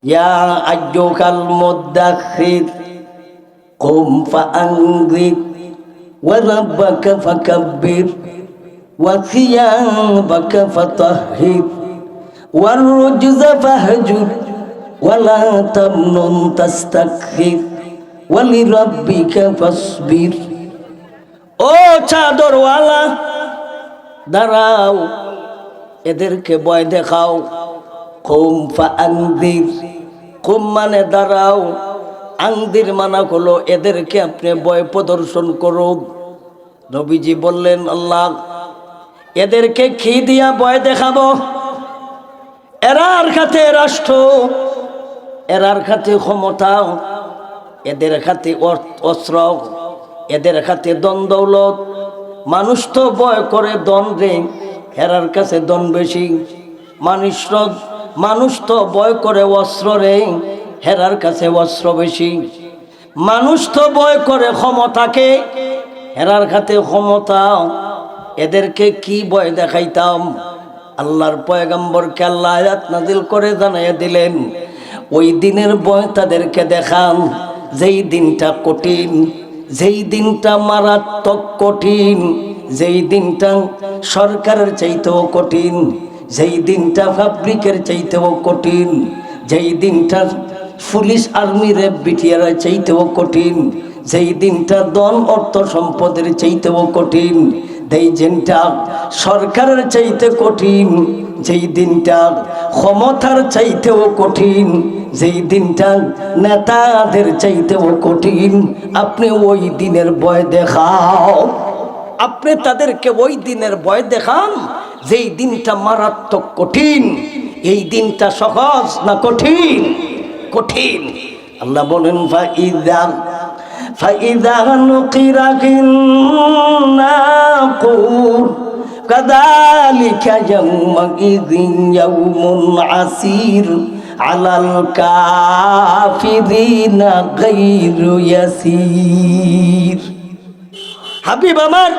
ইয়া আইয়ুহাল মুদ্দাথির কুম ফাআনযির ওয়া রাব্বাকা ফাকাব্বির ওয়া সিয়াবাকা ফাতাহহির ওয়ার রুজজা ফাহজুর ওয়া লা তামনুন তাস্তাকসির ওয়া লিরাব্বিকা ফাসবির। ও চাদরওয়ালা, দাঁড়াও, এদেরকে ভয় দেখাও। কুম ফাআনযির, কুম মানে দাঁড়াও, আনযির মানে হলো এদেরকে আপনি ভয় প্রদর্শন করুন। নবীজি বললেন, আল্লাহ এদেরকে কি দিয়া ভয় দেখাবো? এরার কাছে রাষ্ট্র, এরার কাছে ক্ষমতা, এদের হাতে অস্ত্র, এদের হাতে ধন দৌলত। মানুষ তো ভয় করে ধন রে, এরার কাছে ধন বেশি। মানুষ তো ভয় করে অস্ত্র রে, হেরার কাছে অস্ত্র বেশি। মানুষ তো ভয় করে ক্ষমতাকে, হেরার কাছে ক্ষমতা। এদেরকে কি ভয় দেখাইতাম? আল্লাহর পয়গম্বরকে আল্লাহ আয়াত নাজিল করে জানাইয়া দিলেন, ওই দিনের ভয় তাদেরকে দেখান যেই দিনটা কঠিন, যেই দিনটা মারাত্মক কঠিন, যেই দিনটা সরকারের চাইতেও কঠিন, যেই দিনটা ফাব্রিকের চাইতেও কঠিন, যেই দিনটা পুলিশ আর্মি র্যাব বিটিআর চাইতেও কঠিন, যেই দিনটা ধন অর্থ সম্পদের চাইতেও কঠিন, যেই দিনটা সরকারের চাইতে কঠিন, যেই দিনটা ক্ষমতার চাইতেও কঠিন, যেই দিনটা নেতাদের চাইতেও কঠিন। আপনি ওই দিনের ভয় দেখাও, আপনি তাদেরকে ওই দিনের ভয় দেখান যেই দিনটা মারাত্মক কঠিন। এই দিনটা সহজ না কঠিন? কঠিন। আল্লাহ বলেন, ফাইদা নুকিরা ফিন্নাকুর কাযালিকা ইয়াওমাইযিন ইয়াওমুন আসির আলাল কাফিরিনা গায়রু ইয়াসির। হাবিব আমার,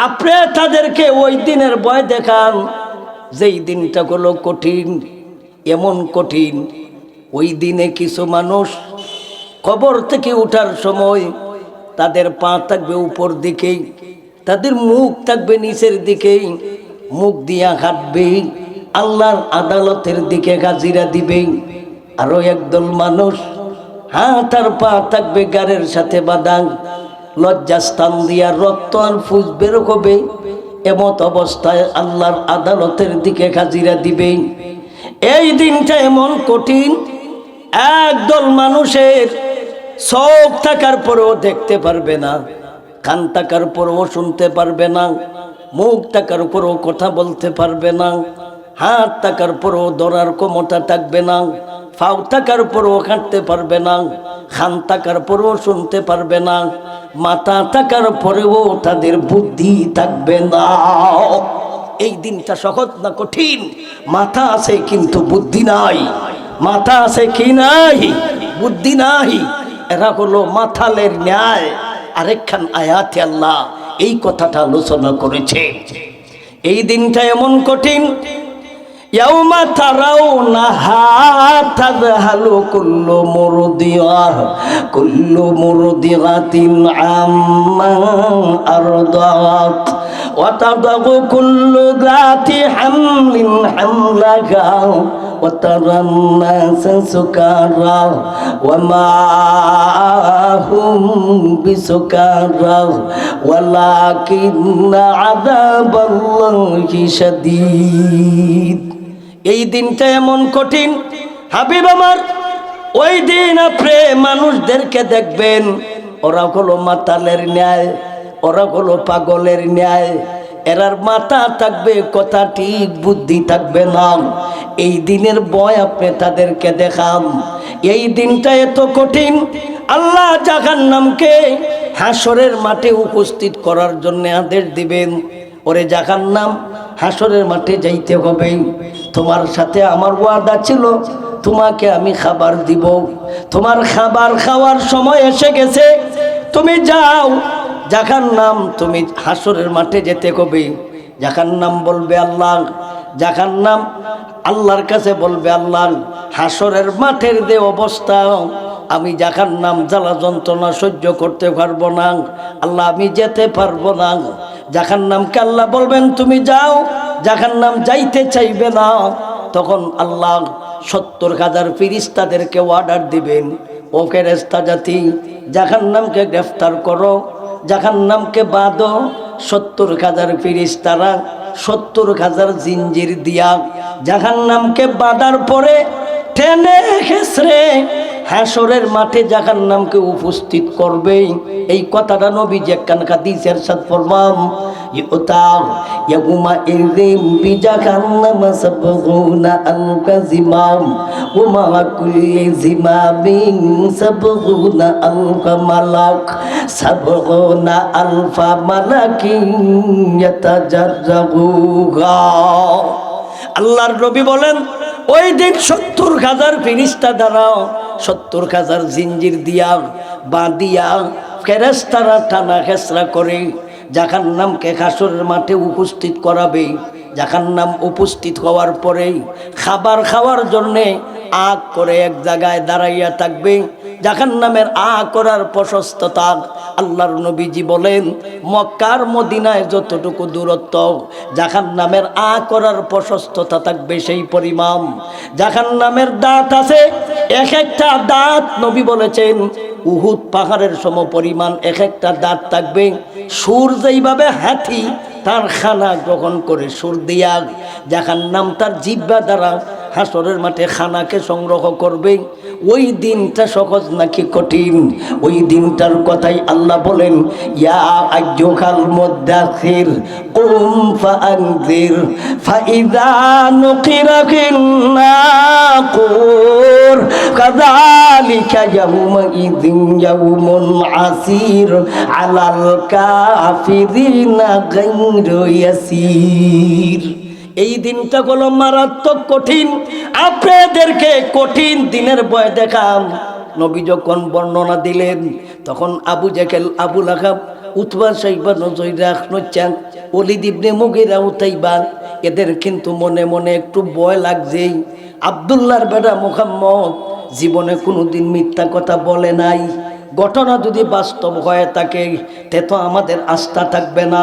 আপনি তাদেরকে ওই দিনের ভয় দেখান যেই দিনটা হলো কঠিন, এমন কঠিন। ওই দিনে কিছু মানুষ কবর থেকে ওঠার সময় তাদের পা থাকবে উপর দিকেই, তাদের মুখ থাকবে নিচের দিকেই, মুখ দিয়া হাঁটবে, আল্লাহর আদালতের দিকে হাজিরা দিবে। আরো একদল মানুষ হাত আর পা থাকবে গাড়ের সাথে বাঁধা, লজ্জাস্থান দিয়া রক্ত আর ফুস বের হবে। এমত অবস্থায় আল্লাহর আদালতের দিকে হাজিরা দিবে। এই দিনটা এমন কঠিন, একদল মানুষের চোখ থাকার পরেও দেখতে পারবে না, কান থাকার পরেও শুনতে পারবে না, মুখ থাকার পরেও কথা বলতে পারবে না, হাত থাকার পরেও ধরার ক্ষমতা থাকবে না, পাও থাকার পরেও হাঁটতে পারবে না, কান থাকার পরেও শুনতে পারবে না, মাথা থাকার পরেও তাদের বুদ্ধি থাকবে না। এই দিনটা সহজ না কঠিন? মাথা আছে কিন্তু বুদ্ধি নাই, মাথা আছে কি নাই? বুদ্ধি নাই। এরা হলো মাথালের ন্যায়। আরেকখান আয়াতে আল্লাহ এই কথাটা আলোচনা করেছে। এই দিনটা এমন কঠিন, ইয়াউমা তারাউনাহা তাযহালু কুল্লু মুরদিআতিন আম্মা আরদাত ওয়া তাদাউ কুল্লু যাতি হামলিন হামলাহা ওয়া তারান নাসা সুকারা ওয়া মা হুম বিসুকারা ওয়ালাকিন্না আযাবাল্লাহি শাদীদ। এই দিনটা এমন কঠিন হাবিব আমার, ওই দিন আপনি মানুষদেরকে দেখবেন ওরা হলো মাতালের ন্যায়, ওরা হলো পাগলের ন্যায়। এরার মাথা থাকবে, কথা ঠিক, বুদ্ধি থাকবে না। এই দিনের ভয় আপনি তাদেরকে দেখান। এই দিনটা এত কঠিন, আল্লাহ জাহান্নামকে হাসরের মাঠে উপস্থিত করার জন্য আদেশ দিবেন, ওরে জাহান্নাম হাসরের মাঠে যাইতে হবে। তোমার সাথে আমার ওয়াদা ছিল, তোমাকে আমি খাবার দিব, তোমার খাবার খাওয়ার সময় এসে গেছে, তুমি যাও। জাহান্নাম তুমি হাসরের মাঠে যেতে হবে। জাহান্নাম বলবে আল্লাহ, জাহান্নাম আল্লাহর কাছে বলবে, আল্লাহ হাসরের মাঠের যে অবস্থা, আমি জাহান্নাম জ্বালা যন্ত্রণা সহ্য করতে পারবো না, আল্লাহ আমি যেতে পারবো না। জাহান্নামকে আল্লাহ বলবেন তুমি যাও, জাহান্নাম যাইতে চাইবে না। তখন আল্লাহ 70,000 ফেরেশতাদেরকে অর্ডার দিবেন, ও ফেরেশতা জাতি জাহান্নামকে গ্রেফতার করো, জাহান্নামকে বাঁধো। 70,000 ফেরেশতারা 70,000 জিঞ্জির দিয়া জাহান্নামকে বাঁধার পরে টেনে হেসড়ে হাসরের মাঠে জাহান্নামকে উপস্থিত করবে। এই কথাটা নবীজি একখান হাদিসে ইরশাদ ফরমান, ইউতা ইয়াউমা ইযিম বিজাহান্নাম সাবগুনা আলফা জিমাম ওয়া মা কুল্লি জিমামিন সাবগুনা আলফা মালাক সাবগুনা আলফা মালাকিন ইয়াতাজাররুহা। আল্লাহর নবী বলেন ওই দিন 70,000 ফেরেশতা দ্বারা 70,000 জিঞ্জির দিয়া বাঁধিয়া ফেরেশতারা টানা হেসরা করে জাহান্নামকে হাসরের মাঠে উপস্থিত করাবে। জাহান্নাম উপস্থিত হওয়ার পরে খাবার খাওয়ার জন্যে আগ করে এক জায়গায় দাঁড়াইয়া থাকবে। জাহান্নামের করার প্রশস্ততা আল্লাহর নবীজি বলেন মক্কার মদিনায় যতটুকু দূরত্ব জাহান্নামের করার প্রশস্ততা থাকবে সেই পরিমাণ। জাহান্নামের দাঁত আছে, এক একটা দাঁত নবী বলেছেন উহুদ পাহাড়ের সম পরিমাণ এক একটা দাঁত থাকবে। সুর যেইভাবে হাতি তার খানা গ্রহণ করে সুর দিয়া জাহান্নাম তার জিহ্বা দ্বারা হাসরের মাঠে খানাকে সংগ্রহ করবে। ওই দিনটা সহজ নাকি কঠিন? ওই দিনটার কথাই আল্লাহ বলেন, ইয়া আইয়ুহাল মুদ্দাসির কুম ফাআনজির ফাইযা নুকিরা ফিন নাকুর কাযালিকা ইয়াউমাইযিন ইয়াউমুন আসির আলাল কাফিরিনা গায়রু ইয়াসির। এই দিনটা হলো মারাত্মক কঠিন। আপনাদেরকে কঠিন দিনের ভয় দেখাম। নবী যখন বর্ণনা দিলেন তখন আবু জেহেল, আবু লাহাব, উতবা, সাইবা, নজয়রা, নচ্চান, ওলীদ ইবনে মুগীরা, উতাইবা এদের কিন্তু মনে মনে একটু ভয় লাগছেই। আব্দুল্লাহর বেটা মুহাম্মদ জীবনে কোনোদিন মিথ্যা কথা বলে নাই। ঘটনা যদি বাস্তব হয়ে থাকে তে তো আমাদের আস্থা থাকবে না।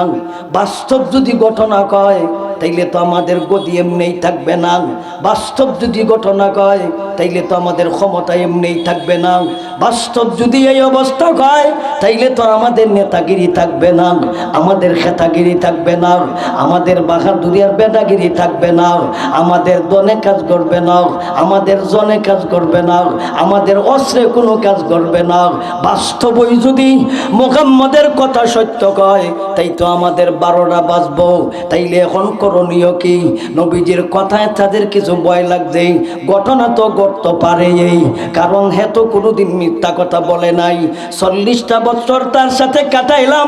বাস্তব যদি ঘটনা কয় তাইলে তো আমাদের গদি এমনিই থাকবে না। বাস্তব যদি ঘটনা কয় তাইলে তো আমাদের ক্ষমতা এমনিই থাকবে না। বাস্তব যদি এই অবস্থা কয় তাইলে তো আমাদের নেতাগিরি থাকবে না, আমাদের খেতাগিরি থাকবে না, আমাদের বাহাদুরি আর বেদাগিরি থাকবে না, আমাদের দনে কাজ করবে না, আমাদের জনে কাজ করবে না, আমাদের অস্ত্রে কোনো কাজ করবে না। বাস্তবই যদি মুহাম্মদের কথা সত্য কয় তাই তো আমাদের 12টা বাজবো। তাইলে এখন করণীয় কি? নবীজির কথায় তাদের কিছু ভয় লাগছে। ঘটনা তো ঘটতে পারে, এই কারণ হে তো কোনোদিন মিথ্যা কথা বলে নাই। 40টা বছর তার সাথে কাটাইলাম,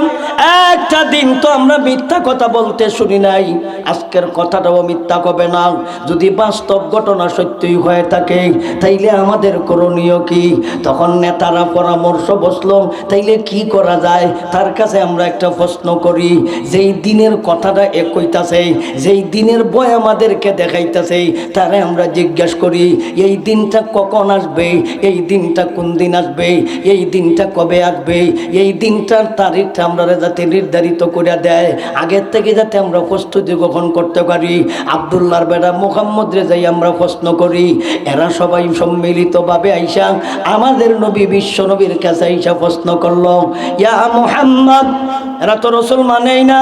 একটা দিন তো আমরা মিথ্যা কথা বলতে শুনি নাই। আজকের কথাটাও মিথ্যা হবে না। যদি বাস্তব ঘটনা সত্যই হয়ে থাকে তাইলে আমাদের করণীয় কি? তখন নেতারা পরামর্শ বসলো তাইলে কি করা যায়। তার কাছে আমরা একটা প্রশ্ন করি, যেই দিনের কথাটা কইতাছে, যেই দিনের ভয় আমাদেরকে দেখাইতেছে তারে আমরা জিজ্ঞেস করি এই দিনটা কখন আসবে, এই দিনটা কোন দিন আসবে, এই দিনটা কবে আসবে, এই দিনটার তারিখটা আমরা যাতে নির্ধারিত করে দেয় আগের থেকে যাতে আমরা প্রস্তুতি গ্রহণ করতে পারি। আব্দুল্লাহর বেটা মুহাম্মদরে যাই আমরা প্রশ্ন করি। এরা সবাই সম্মিলিতভাবে আইসা আমাদের নবী বিশ্ব নবীর কাছে আইসা প্রশ্ন করলো, ইয়া মুহাম্মদ, এরা তো রসুল মানেই না,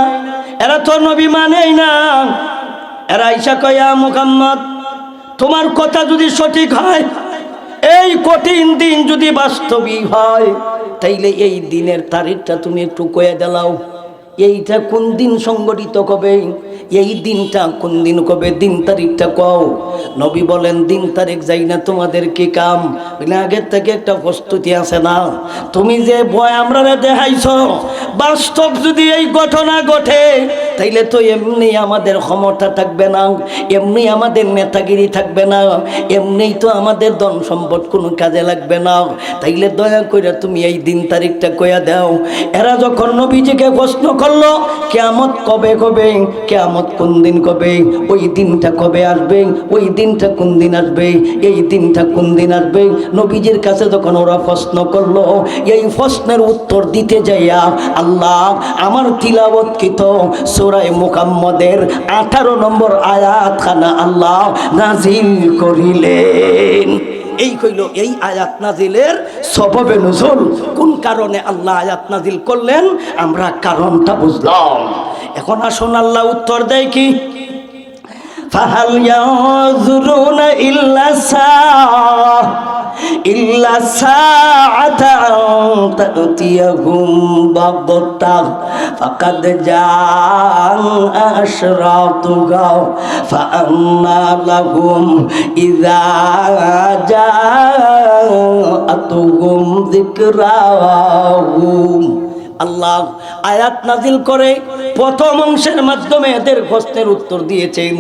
এরা তো নবী মানেই না। এরা আইসা কয়, ইয়া মুহাম্মদ, তোমার কথা যদি সঠিক হয়, এই কঠিন দিন যদি বাস্তবই হয়, তাইলে এই দিনের তারিখটা তুমি একটু কয়ে দিলাও। এইটা কোন দিন সংগঠিত কবে, এই দিনটা কোন দিন কবে, দিন তারিখটা কও। নবী বলেন, দিন তারিখ যাই না, তোমাদের কি কাম? আগের থেকে একটা প্রস্তুতি আছে না? তুমি যে ভয় আমরা দেখাইছ, বাস্তব যদি এই ঘটনা ঘটে তাইলে তো এমনি আমাদের ক্ষমতা থাকবে না, এমনি আমাদের নেতাগিরি থাকবে না, এমনি তো আমাদের ধন সম্পদ কোনো কাজে লাগবে না। তাইলে দয়া করে তুমি এই দিন তারিখটা কইয়া দাও। এরা যখন নবীজিকে প্রশ্ন করলো কিয়ামত কবে কবে, কিয়ামত কোন দিন কবে, ওই দিনটা কবে আসবে, ওই দিনটা কোন দিন আসবে, এই দিনটা কোন দিন আসবে। নবীজির কাছে যখন ওরা প্রশ্ন করলো, এই প্রশ্নের উত্তর দিতে যাইয়া আল্লাহ আমার তিলাওয়াতকৃত সূরা মুহাম্মদের 18 নম্বর আয়াত খানা আল্লাহ নাজিল করিলেন। এই কইল এই আয়াত নাজিলের সববে নুজুল, কোন কারণে আল্লাহ আয়াত নাজিল করলেন আমরা কারণটা বুঝলাম। এখন আসুন আল্লাহ উত্তর দেয় কি, ফাহাল ইয়াযুরুনা ইল্লা সাআতা তাতিয়াহুম বাগতাহ ফাকাদ জাআ আশরাতুহা ফাআম্মা লাহুম ইযা জাআতুহুম যিকরাহুম। আল্লাহ আয়াত নাজিল করে প্রথম অংশের মাধ্যমে এদের প্রশ্নের উত্তর দিয়েছেন।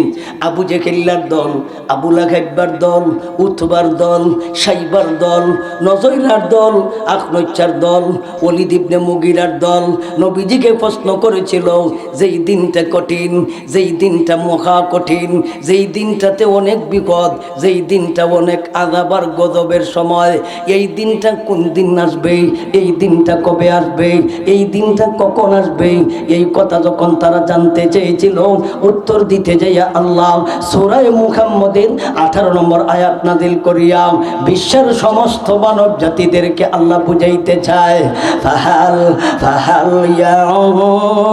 আবু জেহেলের দল, আবু লাহাবের দল, উতবার দল, সাইবার দল, নজৈরার দল, আখনচ্চার দল, ওলীদ ইবনে মুগীরার দল নবীজিকে প্রশ্ন করেছিল যেই দিনটা কঠিন, যেই দিনটা মহা কঠিন, যেই দিনটাতে অনেক বিপদ, যেই দিনটা অনেক আযাব আর গজবের সময়, এই দিনটা কোন দিন আসবে, এই দিনটা কবে আসবে, এই দিনটা কখন আসবে, এই কথা যখন তারা জানতে চেয়েছিল উত্তর দিতে যাইয়া আল্লাহ সূরা মুহাম্মদের 18 নম্বর আয়াত নাজিল করিয়া বিশ্বের সমস্ত মানব জাতিদেরকে আল্লাহ বুঝাইতে চায়। ফাহাল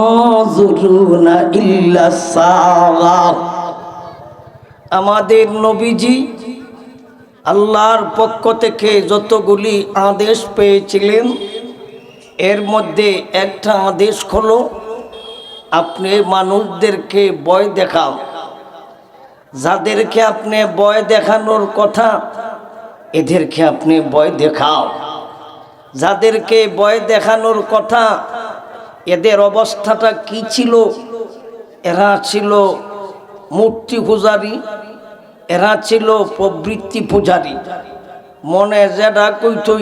ইয়াযুরুনা ইল্লা সাআ। আমাদের নবীজি আল্লাহর পক্ষ থেকে যতগুলি আদেশ পেয়েছিলেন এর মধ্যে একটা আদেশ হলো আপনি মানুষদেরকে ভয় দেখাও। যাদেরকে আপনি ভয় দেখানোর কথা এদেরকে আপনি ভয় দেখাও। যাদেরকে ভয় দেখানোর কথা এদের অবস্থাটা কি ছিল, এরা ছিল মূর্তি পূজারী, এরা ছিল প্রবৃত্তি পূজারী। মনে যেটা কইতো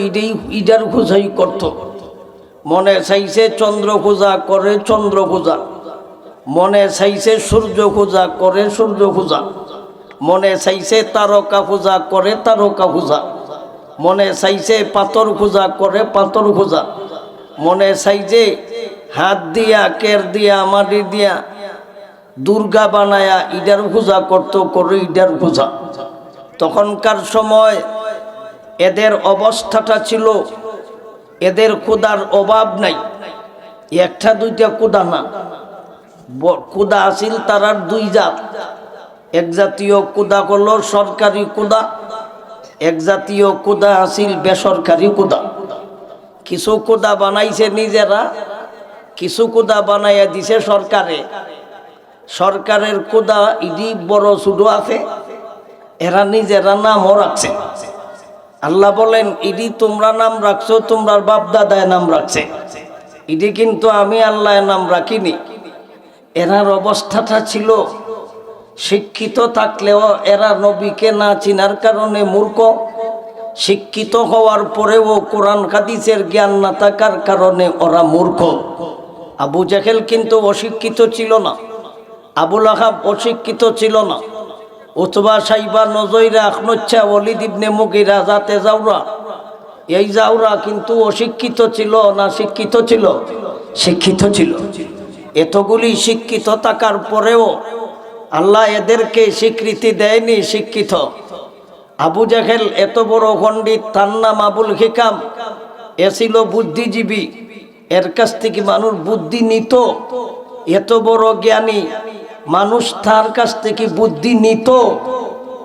ইডার পূজাই করত। মনে চাইছে চন্দ্র পূজা করে চন্দ্র পূজা, মনে চাইছে সূর্য পূজা করে সূর্য পূজা, মনে চাইছে তারকা পূজা করে তারকা পূজা, মনে চাইছে পাথর পূজা করে পাথর পূজা, মনে চাইছে হাত দিয়া কের দিয়া মাটি দিয়া দুর্গা বানায়া ইডার পূজা করত করে ইডার পূজা। তখনকার সময় এদের অবস্থাটা ছিল এদের ক্ষুধার অভাব নাই। একটা দুইটা ক্ষুধা না, ক্ষুধা আছিল তারার দুই জাত। এক জাতীয় ক্ষুধা হলো সরকারি ক্ষুধা, এক জাতীয় ক্ষুধা আছিল বেসরকারি ক্ষুধা। কিছু ক্ষুধা বানাইছে নিজেরা, কিছু ক্ষুধা বানাইয়া দিছে সরকারে। সরকারের ক্ষুধা ইডি বড় ছোট আছে, এরা নিজেরা নামও রাখছে। আল্লাহ বলেন ইডি তোমরা নাম রাখছো, তোমরা বাপ দাদায় নাম রাখছে, ইডি কিন্তু আমি আল্লাহ নাম রাখিনি। এরার অবস্থাটা ছিল শিক্ষিত থাকলেও এরা নবীকে না চিনার কারণে মূর্খ, শিক্ষিত হওয়ার পরেও কোরআন হাদিসের জ্ঞান না থাকার কারণে ওরা মূর্খ। আবু জেহেল কিন্তু অশিক্ষিত ছিল না, আবু লাহাব অশিক্ষিত ছিল না, উতবা সাইবা নজৈরা আখনচ্চা ওলীদ ইবনে মুগীরা জাতে জাওরা, এই জাওরা কিন্তু অশিক্ষিত ছিল না শিক্ষিত ছিল? শিক্ষিত ছিল। এতগুলি শিক্ষিত থাকার পরেও আল্লাহ এদেরকে স্বীকৃতি দেয়নি শিক্ষিত। আবু জেহেল এত বড় পণ্ডিত, তার নাম আবুল হিকাম, এ ছিল বুদ্ধিজীবী, এর কাছ থেকে মানুষ বুদ্ধি নিত। এত বড় জ্ঞানী মানুষ, তার কাছ থেকে বুদ্ধি নিত।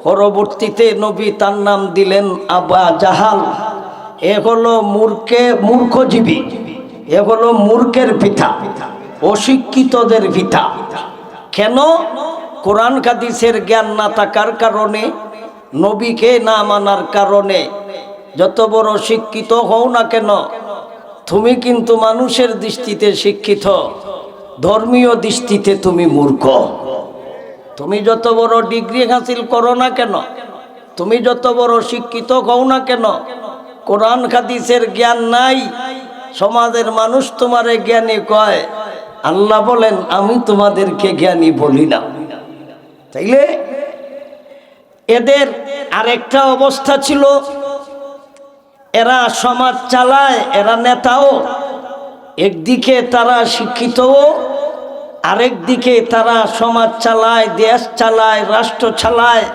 পরবর্তীতে নবী তার নাম দিলেন আবা জাহাল। এ হলো মূর্খজীবী, এ হলো মূর্খের পিতা, অশিক্ষিতদের পিতা। কেন? কোরআন হাদিসের জ্ঞান না থাকার কারণে, নবীকে না মানার কারণে। যত বড় শিক্ষিত হও না কেন, তুমি কিন্তু মানুষের দৃষ্টিতে শিক্ষিত, ধর্মীয় দৃষ্টিতে তুমি মূর্খ। তুমি যত বড় ডিগ্রি হাসিল করো না কেন, তুমি যত বড় শিক্ষিত হও না কেন, কোরআন হাদিসের জ্ঞান নাই, সমাজের মানুষ তোমারে জ্ঞানী কয়, আল্লাহ বলেন আমি তোমাদেরকে জ্ঞানী বলি না। তাইলে এদের আরেকটা অবস্থা ছিল, এরা সমাজ চালায়, এরা নেতাও, একদিকে তারা শিক্ষিতও, আরেক দিকে তারা সমাজ চালায়, দেশ চালায়, রাষ্ট্র চালায়।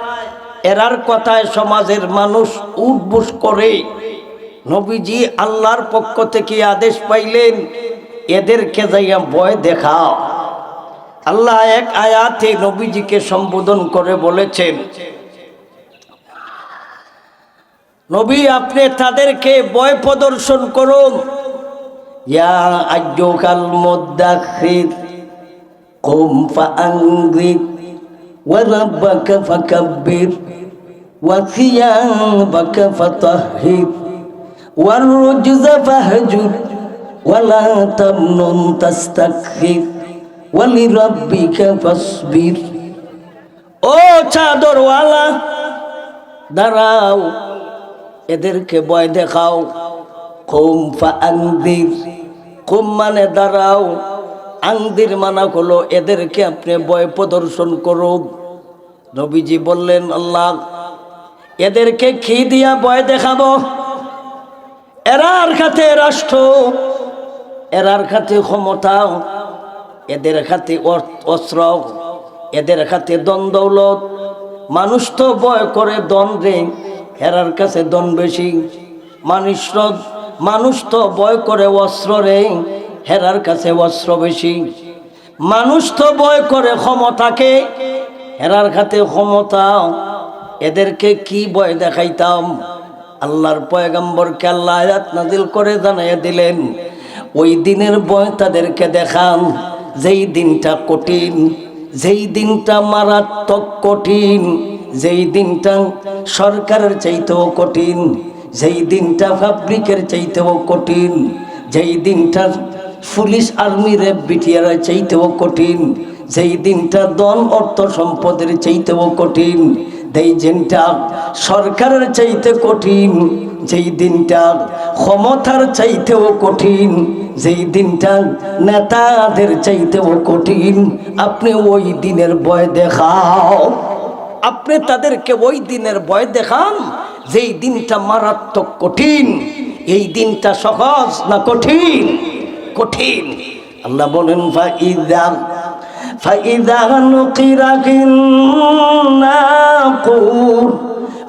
এরার কথায় সমাজের মানুষ উঠবস করে। নবীজি আল্লাহর পক্ষ থেকে আদেশ পাইলেন, এদেরকে যাইয়া ভয় দেখাও। আল্লাহ এক আয়াতে নবীজিকে সম্বোধন করে বলেছেন, নবী আপনি তাদেরকে ভয় প্রদর্শন করুন। ইয়া আইয়ুহাল মুদাখ্খির কুম ফাআনযির ওয়া রাব্বাকা ফাকাব্বির ওয়া থিয়াবাকা ফাতাহহির ওয়ার রুজযা ফাহজুর ওয়া লা তামনুন তাস্তাকথির ওয়া লিরাব্বিকা ফাসবির। ও চাদরওয়ালা, দাঁড়াও, এদেরকে ভয় দেখাও। কুম ফাআনযির, কুম মানে দাঁড়াও, আনযির মানা হলো এদেরকে আপনি ভয় প্রদর্শন করুন। নবীজি বললেন, আল্লাহ এদেরকে কি দিয়া ভয় দেখাবো? এরার কাছে রাষ্ট্র, এরার কাছে ক্ষমতা, এদের হাতে অস্ত্র, এদের হাতে ধন দৌলত। মানুষ তো ভয় করে ধন রে, এরার কাছে ধন বেশি। মানুষ তো ভয় করে অস্ত্র রে, হেরার কাছে অস্ত্র বেশি। মানুষ তো ভয় করে ক্ষমতাকে, হেরার কাছে ক্ষমতা। এদেরকে কি ভয় দেখাইতাম? আল্লাহর পয়গম্বরকে আল্লাহ আয়াত নাজিল করে জানাইয়া দিলেন, ওই দিনের ভয় তাদেরকে দেখান যেই দিনটা কঠিন, যেই দিনটা মারাত্মক কঠিন, যেই দিনটা সরকারের চাইতেও কঠিন, যেই দিনটা ফাব্রিকের চাইতেও কঠিন, যেই দিনটা পুলিশ আর্মির বিটিআর চাইতেও কঠিন, যেই দিনটা ধন অর্থ সম্পদের চাইতেও কঠিন, যেই দিনটা সরকারের চাইতে কঠিন, যেই দিনটা ক্ষমতার চাইতেও কঠিন, যেই দিনটা নেতাদের চাইতেও কঠিন। আপনি ওই দিনের ভয় দেখাও, আপনি তাদেরকে ওই দিনের ভয় দেখান যেই দিনটা মারাত্মক কঠিন। এই দিনটা সহজ না কঠিন? কঠিন। আল্লাহ বলেন, ফাইযা নুকিরা ফিন্নাকুর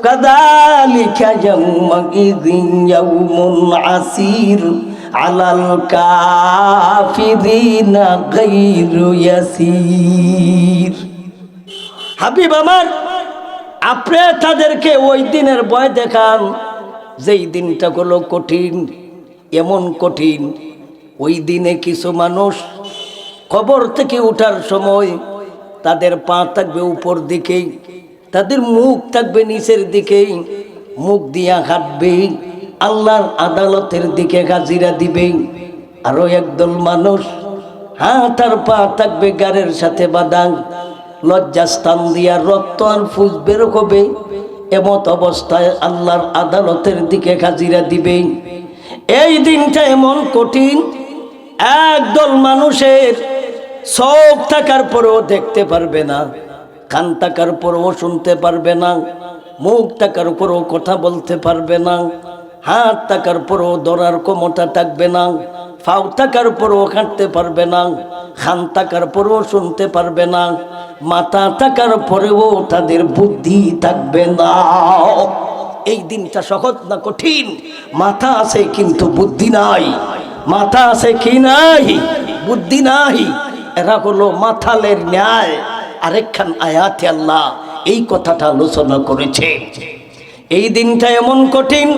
কাযালিকা ইয়াওমাইযিন ইয়াওমুন আসির আলাল কাফিরিনা গায়রু ইয়াসির। হাবিব আমার, আপনি তাদেরকে ওই দিনের ভয় দেখান যেই দিনটা হলো কঠিন, এমন কঠিন ওই দিনে কিছু মানুষ কবর থেকে উঠার সময় তাদের পা থাকবে উপর দিকে, তাদের মুখ থাকবে নিচের দিকে, মুখ দিয়া হাঁটবে, আল্লাহর আদালতের দিকে হাজিরা দিবে। আরো একদল মানুষ হাত আর পা থাকবে গাড়ের সাথে বাঁধা, লজ্জাস্থান দিয়া রক্ত আর ফুস বের হবে। এমত অবস্থায় আল্লাহর আদালতের দিকে হাজিরা দিবে। এই দিনটা এমন কঠিন, একদল মানুষের চোখ থাকার পরেও দেখতে পারবে না, কান থাকার পরেও শুনতে পারবে না, মুখ থাকার পরেও কথা বলতে পারবে না, হাত থাকার পরেও ধরার ক্ষমতা থাকবে না, পাও থাকার পরেও হাঁটতে পারবে না, কান থাকার পরেও শুনতে পারবে না, মাথা থাকার পরেও তাদের বুদ্ধি থাকবে না। এই দিনটা সহজ না কঠিন? মাথা আছে কিন্তু বুদ্ধি নাই, মাথা আছে কি নাই? বুদ্ধি নাই। এরা হলো মাথালের ন্যায়। আরেকখান আয়াতে আল্লাহ এই কথাটা আলোচনা করেছে। এই দিনটা এমন কঠিন,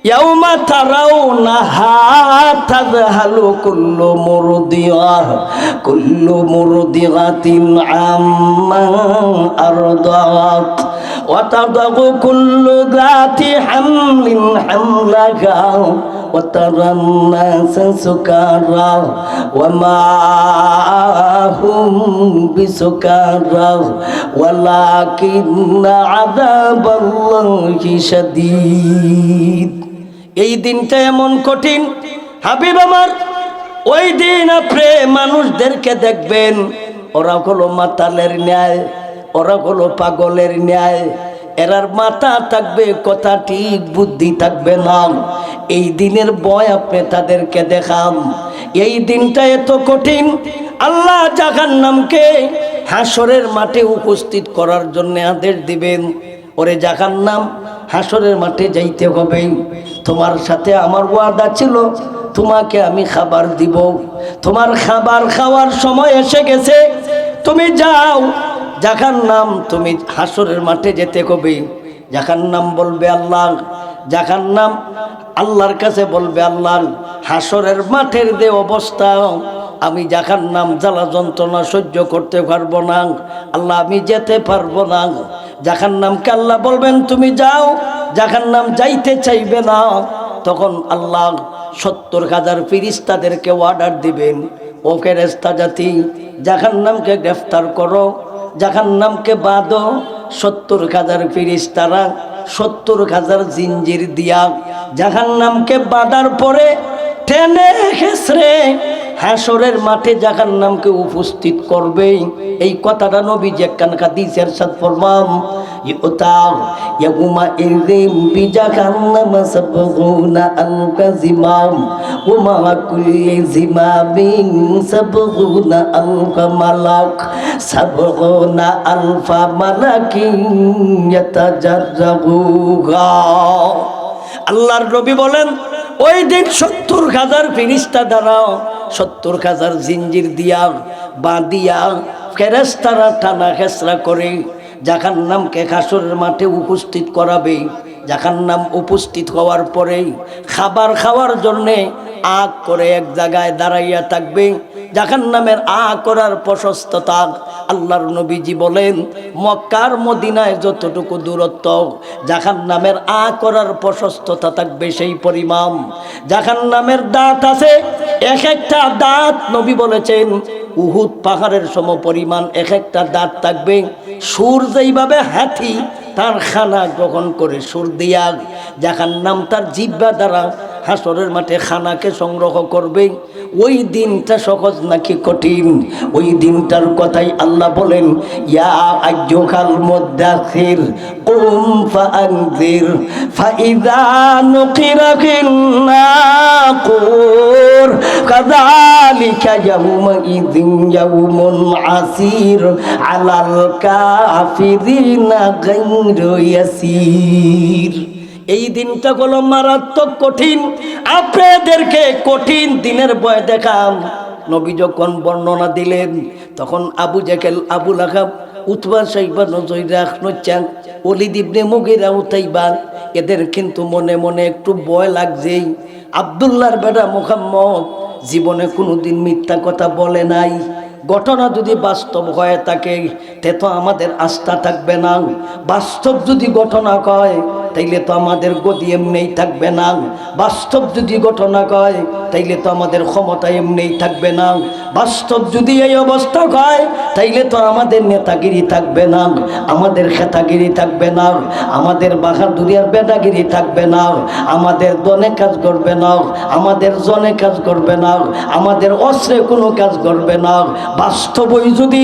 ইয়াউমা তারাউনাহা তাযহালু কুল্লু মুরদিআতিন আম্মা আরদাত ওয়া তাদাউ কুল্লু যাতি হামলিন হামলাহা ওয়া তারান নাসা সুকারা ওয়া মা হুম বিসুকারা ওয়ালাকিন্না আযাবাল্লাহি শাদীদ। এই দিনটা এমন কঠিন হাবিব আমার, ওই দিন আপনি মানুষদেরকে দেখবেন ওরা হলো মাতালের ন্যায়, ওরা হলো পাগলের ন্যায়, এরার মাথা থাকবে কথা ঠিক, বুদ্ধি থাকবে না। এই দিনের ভয় আপনি তাদেরকে দেখান। এই দিনটা এত কঠিন, আল্লাহ জাহান্নামকে হাসরের মাঠে উপস্থিত করার জন্য আদেশ দিবেন, ওরে জাহান্নাম হাসরের মাঠে যাইতে হবে, তোমার সাথে আমার ওয়াদা ছিল, তোমাকে আমি খাবার দিব, তোমার খাবার খাওয়ার সময় এসে গেছে, তুমি যাও। জাহান্নাম তুমি হাসরের মাঠে যেতে হবে। জাহান্নাম বলবে আল্লাহ, জাহান্নাম আল্লাহর কাছে বলবে আল্লাহ হাসরের মাঠের যে অবস্থা, আমি জাহান্নাম জ্বালা যন্ত্রণা সহ্য করতে পারবো না, আল্লাহ আমি যেতে পারবো না। জাহান্নামকে আল্লাহ বলবেন তুমি যাও, জাহান্নাম যাইতে চাইবে না। তখন আল্লাহ 70,000 ফেরেশতাদেরকে অর্ডার দিবেন, ও ফেরেশতা জাতি জাহান্নামকে গ্রেফতার করো, জাহান্নামকে বাঁধো। 70,000 ফেরেশতারা 70,000 জিঞ্জির দিয়া জাহান্নামকে বাঁধার পরে টেনে খেসরে হাসরের মাঠে জাহান্নামকে উপস্থিত করবে। এই কথাটা নবীজি একখান হাদিসের সাথে ফরমান, ইউতা ইয়াউমা ইযিম বিজাহান্নাম সাবগুনা আলফা জিমাম ওয়া মা কুল্লি জিমামিন সাবগুনা আলফা মালাক সাবগুনা আলফা মালাকিন ইয়াতাজাররুহা। আল্লাহর নবী বলেন ওই দিন 70,000 ফেরেশতা দ্বারা 70,000 জিঞ্জির দিয়া বাঁধিয়া ফেরেশতারা টানা খেসরা করে জাহান্নামকে হাসরের মাঠে উপস্থিত করাবে। জাহান্নাম উপস্থিত হওয়ার পরেই খাবার খাওয়ার জন্যে আগ করে এক জায়গায় দাঁড়াইয়া থাকবে। জাহান্নামের আগ করার প্রশস্ততা আল্লাহর নবীজি বলেন মক্কার মদিনায় যতটুকু দূরত্ব জাহান্নামের আগ করার প্রশস্ততা থাকবে সেই পরিমাণ। জাহান্নামের দাঁত আছে, এক একটা দাঁত নবী বলেছেন উহুদ পাহাড়ের সম পরিমাণ এক একটা দাঁত থাকবে। সুর যেইভাবে হাতি তার খানা গ্রহণ করে সুর দিয়া জাহান্নাম তার জিহ্বা দ্বারা হাসরের মাঠে খানাকে সংগ্রহ করবে। ওই দিনটা সহজ নাকি কঠিন? ওই দিনটার কথাই আল্লাহ বলেন ইয়া আইয়ুহাল মুদ্দাসির কুম ফাআনজির ফাইযা নুকিরা ফিন নাকুর কাযালিকা ইয়াউমাইযিন ইয়াউমুন আসির আলাল কাফিরিনা গায়রু ইয়াসির। এই দিনটা হলো মারাত্মক কঠিন। আপনাদেরকে কঠিন দিনের ভয় দেখাম। নবী যখন বর্ণনা দিলেন তখন আবু জাহেল, আবু লাহাব, উতবা, সাইবা, নজয়রা, নচ্চাং, ওলীদ ইবনে মুগীরা, উতাইবা এদের কিন্তু মনে মনে একটু ভয় লাগছেই। আব্দুল্লাহর বেটা মুহাম্মদ জীবনে কোনোদিন মিথ্যা কথা বলে নাই। ঘটনা যদি বাস্তব হয়ে থাকে তে তো আমাদের আস্থা থাকবে না। বাস্তব যদি ঘটনা কয় তাইলে তো আমাদের গদি এমনিই থাকবে না। বাস্তব যদি ঘটনা কয় তাইলে তো আমাদের ক্ষমতা এমনিই থাকবে না। বাস্তব যদি এই অবস্থা হয় তাইলে তো আমাদের নেতাগিরি থাকবে না, আমাদের খেতাগিরি থাকবে না, আমাদের বাহাদুরি আর বেদাগিরি থাকবে না, আমাদের দনে কাজ করবে না, আমাদের জনে কাজ করবে না, আমাদের অস্ত্রে কোনো কাজ করবে না। বাস্তবই যদি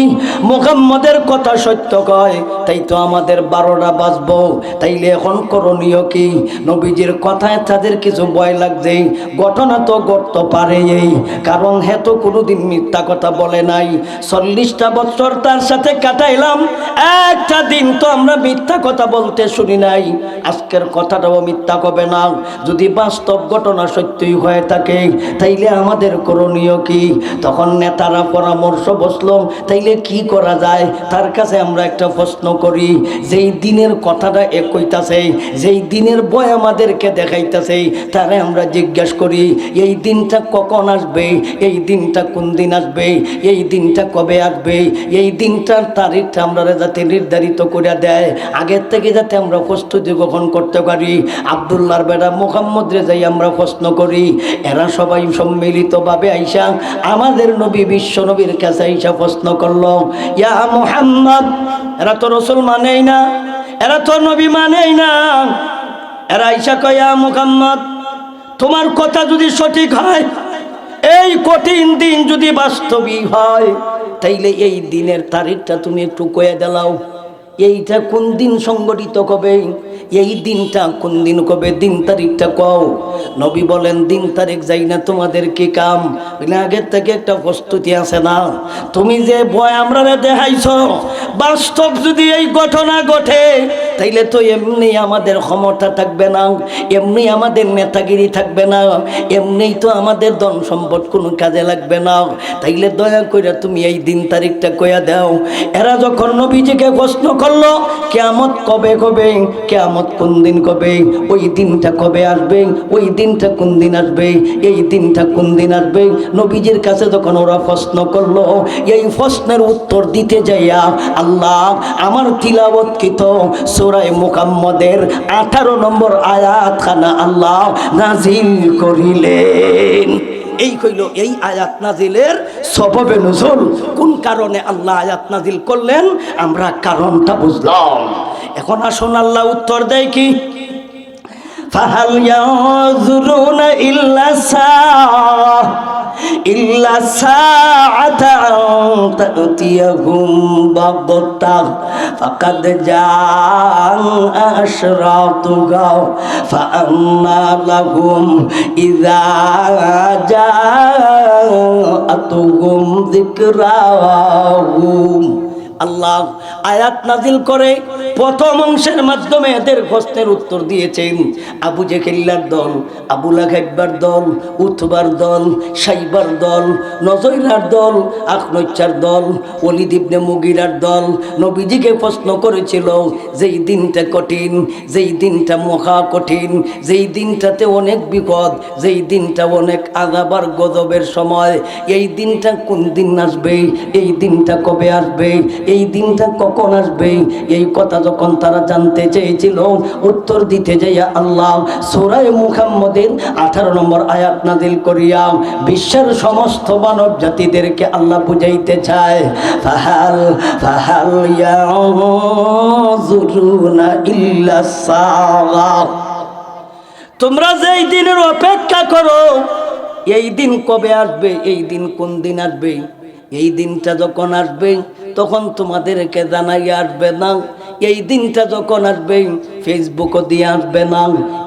মুহাম্মদের কথা সত্য কয় তাই তো আমাদের 12টা বাজবো। তাইলে এখন করণীয় কি? নবীজির কথায় তাদের কিছু ভয় লাগছে। ঘটনা তো ঘটতে পারে, এই কারণ হে তো কোনোদিন মিথ্যা কথা বলে নাই। 40টা বছর তার সাথে কাটাইলাম, একটা দিন তো আমরা মিথ্যা কথা বলতে শুনি নাই। আজকের কথাটাও মিথ্যা হবে না। যদি বাস্তব ঘটনা সত্যই হয়ে থাকে তাইলে আমাদের করণীয় কি? তখন নেতারা পরামর্শ বসলো তাইলে কি করা যায়। তার কাছে আমরা একটা প্রশ্ন করি, যেই দিনের কথাটা এক কইতাছে, যেই দিনের ভয় আমাদেরকে দেখাইতেছে, তারে আমরা জিজ্ঞাসা করি এই দিনটা কখন আসবে, এই দিনটা কোন দিন আসবে, এই দিনটা কবে আসবে, এই দিনটার তারিখটা আমরা যাতে নির্ধারিত করে দেয়, আগের থেকে যাতে আমরা প্রস্তুতি গ্রহণ করতে পারি। আব্দুল্লাহর বেটা মুহাম্মদরে যাই আমরা প্রশ্ন করি। এরা সবাই সম্মিলিতভাবে আইসা আমাদের নবী বিশ্ব নবীর কাছে আইসা প্রশ্ন করলো, ইয়া মুহাম্মদ, এরা তো রসুল মানেই না, এরা তো নবী মানেই না। এরা আইসা কয়, ইয়া মুহাম্মদ, তোমার কথা যদি সঠিক হয় এই কঠিন দিন যদি বাস্তবিক হয় তাইলে এই দিনের তারিখটা তুমি একটু কয়ে দিলাও, এইটা কোন দিন সংগঠিত হবে, এই দিনটা কোন দিন কবে, দিন তারিখটা কও। নবী বলেন দিন তারিখ যাই না, তোমাদের কি কাম, আগের থেকে একটা প্রস্তুতি আছে না? তুমি যে ভয় আমরা দেখাইছ, বাস্তব যদি এই ঘটনা ঘটে তাইলে তো এমনি আমাদের ক্ষমতা থাকবে না, এমনি আমাদের নেতাগিরি থাকবে না, এমনি তো আমাদের ধন সম্পদ কোনো কাজে লাগবে না। তাইলে দয়া করে তুমি এই দিন তারিখটা কইয়া দাও। এরা যখন নবীজিকে প্রশ্ন করলো কিয়ামত কবে কবে, কিয়ামত কোন দিন কবে, ওই দিনটা কবে আসবে, ওই দিনটা কোন দিন আসবে, এই দিনটা কোন দিন আসবে, নবীজির কাছে যখন ওরা প্রশ্ন করলো, এই প্রশ্নের উত্তর দিতে যাইয়া আল্লাহ আমার তিলাওয়াতকৃত সূরা মুহাম্মদের 18 নম্বর আয়াতখানা আল্লাহ নাজিল করিলেন। এই কইল এই আয়াত নাজিলের সববে নুজুল, কোন কারণে আল্লাহ আয়াত নাজিল করলেন আমরা কারণটা বুঝলাম। এখন আসুন আল্লাহ উত্তর দেয় কি, ফাহাল ইয়াযুরুনা ইল্লা সাআতা তাতিয়াহুম বাগতাহ ফাকাদ জাআ আশরাতুহা ফাআম্মা লাহুম ইযা জাআতুহুম যিকরাহুম। আল্লাহ আয়াত নাজিল করে প্রথম অংশের মাধ্যমে এদের প্রশ্নের উত্তর দিয়েছেন। আবু জেহেলের দল, আবু লাহাবের দল, উতবার দল, সাইবার দল, নজয়রার দল, আখনচার দল, ওলীদ ইবনে মুগীরার দল নবীজিকে প্রশ্ন করেছিল যেই দিনটা কঠিন, যেই দিনটা মহা কঠিন, যেই দিনটাতে অনেক বিপদ, যেই দিনটা অনেক আযাবার গজবের সময়, এই দিনটা কোন দিন আসবে, এই দিনটা কবে আসবে, এই দিনটা কখন আসবে, এই কথা যখন তারা জানতে চেয়েছিল, উত্তর দিতে যাইয়া আল্লাহ সূরা মুহাম্মদের 18 নম্বর আয়াত নাযিল করিয়া বিশ্বের সমস্ত মানব জাতিদেরকে আল্লাহ বুঝাইতে চায়, ফাহাল ইয়াযুরুনা ইল্লা সাআ, তোমরা যেই দিনের অপেক্ষা করো, এই দিন কবে আসবে, এই দিন কোন দিন আসবে, এই দিনটা যখন আসবে তখন তোমাদেরকে জানাই আসবে না। এই দিনটা যখন আসবে ফেসবুকও দিয়ে আসবে না,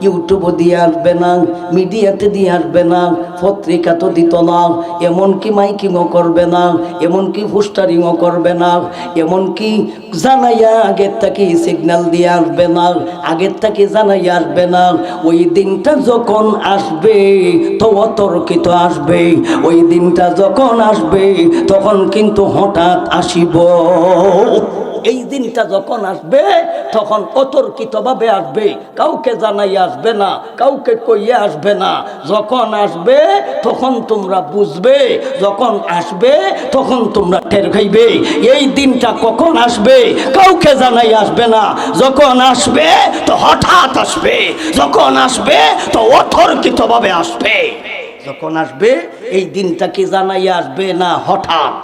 ইউটিউবও দিয়ে আসবে না, মিডিয়াতে দিয়ে আসবে না, পত্রিকা তো দিত না, এমনকি মাইকিংও করবে না, এমনকি পোস্টারিংও করবে না, এমনকি জানাইয়া আগের থেকে সিগন্যাল দিয়ে আসবে না, আগের থেকে জানাইয়া আসবে না। ওই দিনটা যখন আসবে তো অতর্কিত আসবে, ওই দিনটা যখন আসবে তখন কিন্তু হঠাৎ আসিব। এই দিনটা যখন আসবে তখন অতর্কিতভাবে আসবে, কাউকে জানাই আসবে না, কাউকে কইয়ে আসবে না। যখন আসবে তখন তোমরা বুঝবে, যখন আসবে তখন তোমরা টের খাইবে। এই দিনটা কখন আসবে কাউকে জানাই আসবে না, যখন আসবে তো হঠাৎ আসবে, যখন আসবে তো অতর্কিতভাবে আসবে। যখন আসবে এই দিনটা কি জানাই আসবে না হঠাৎ,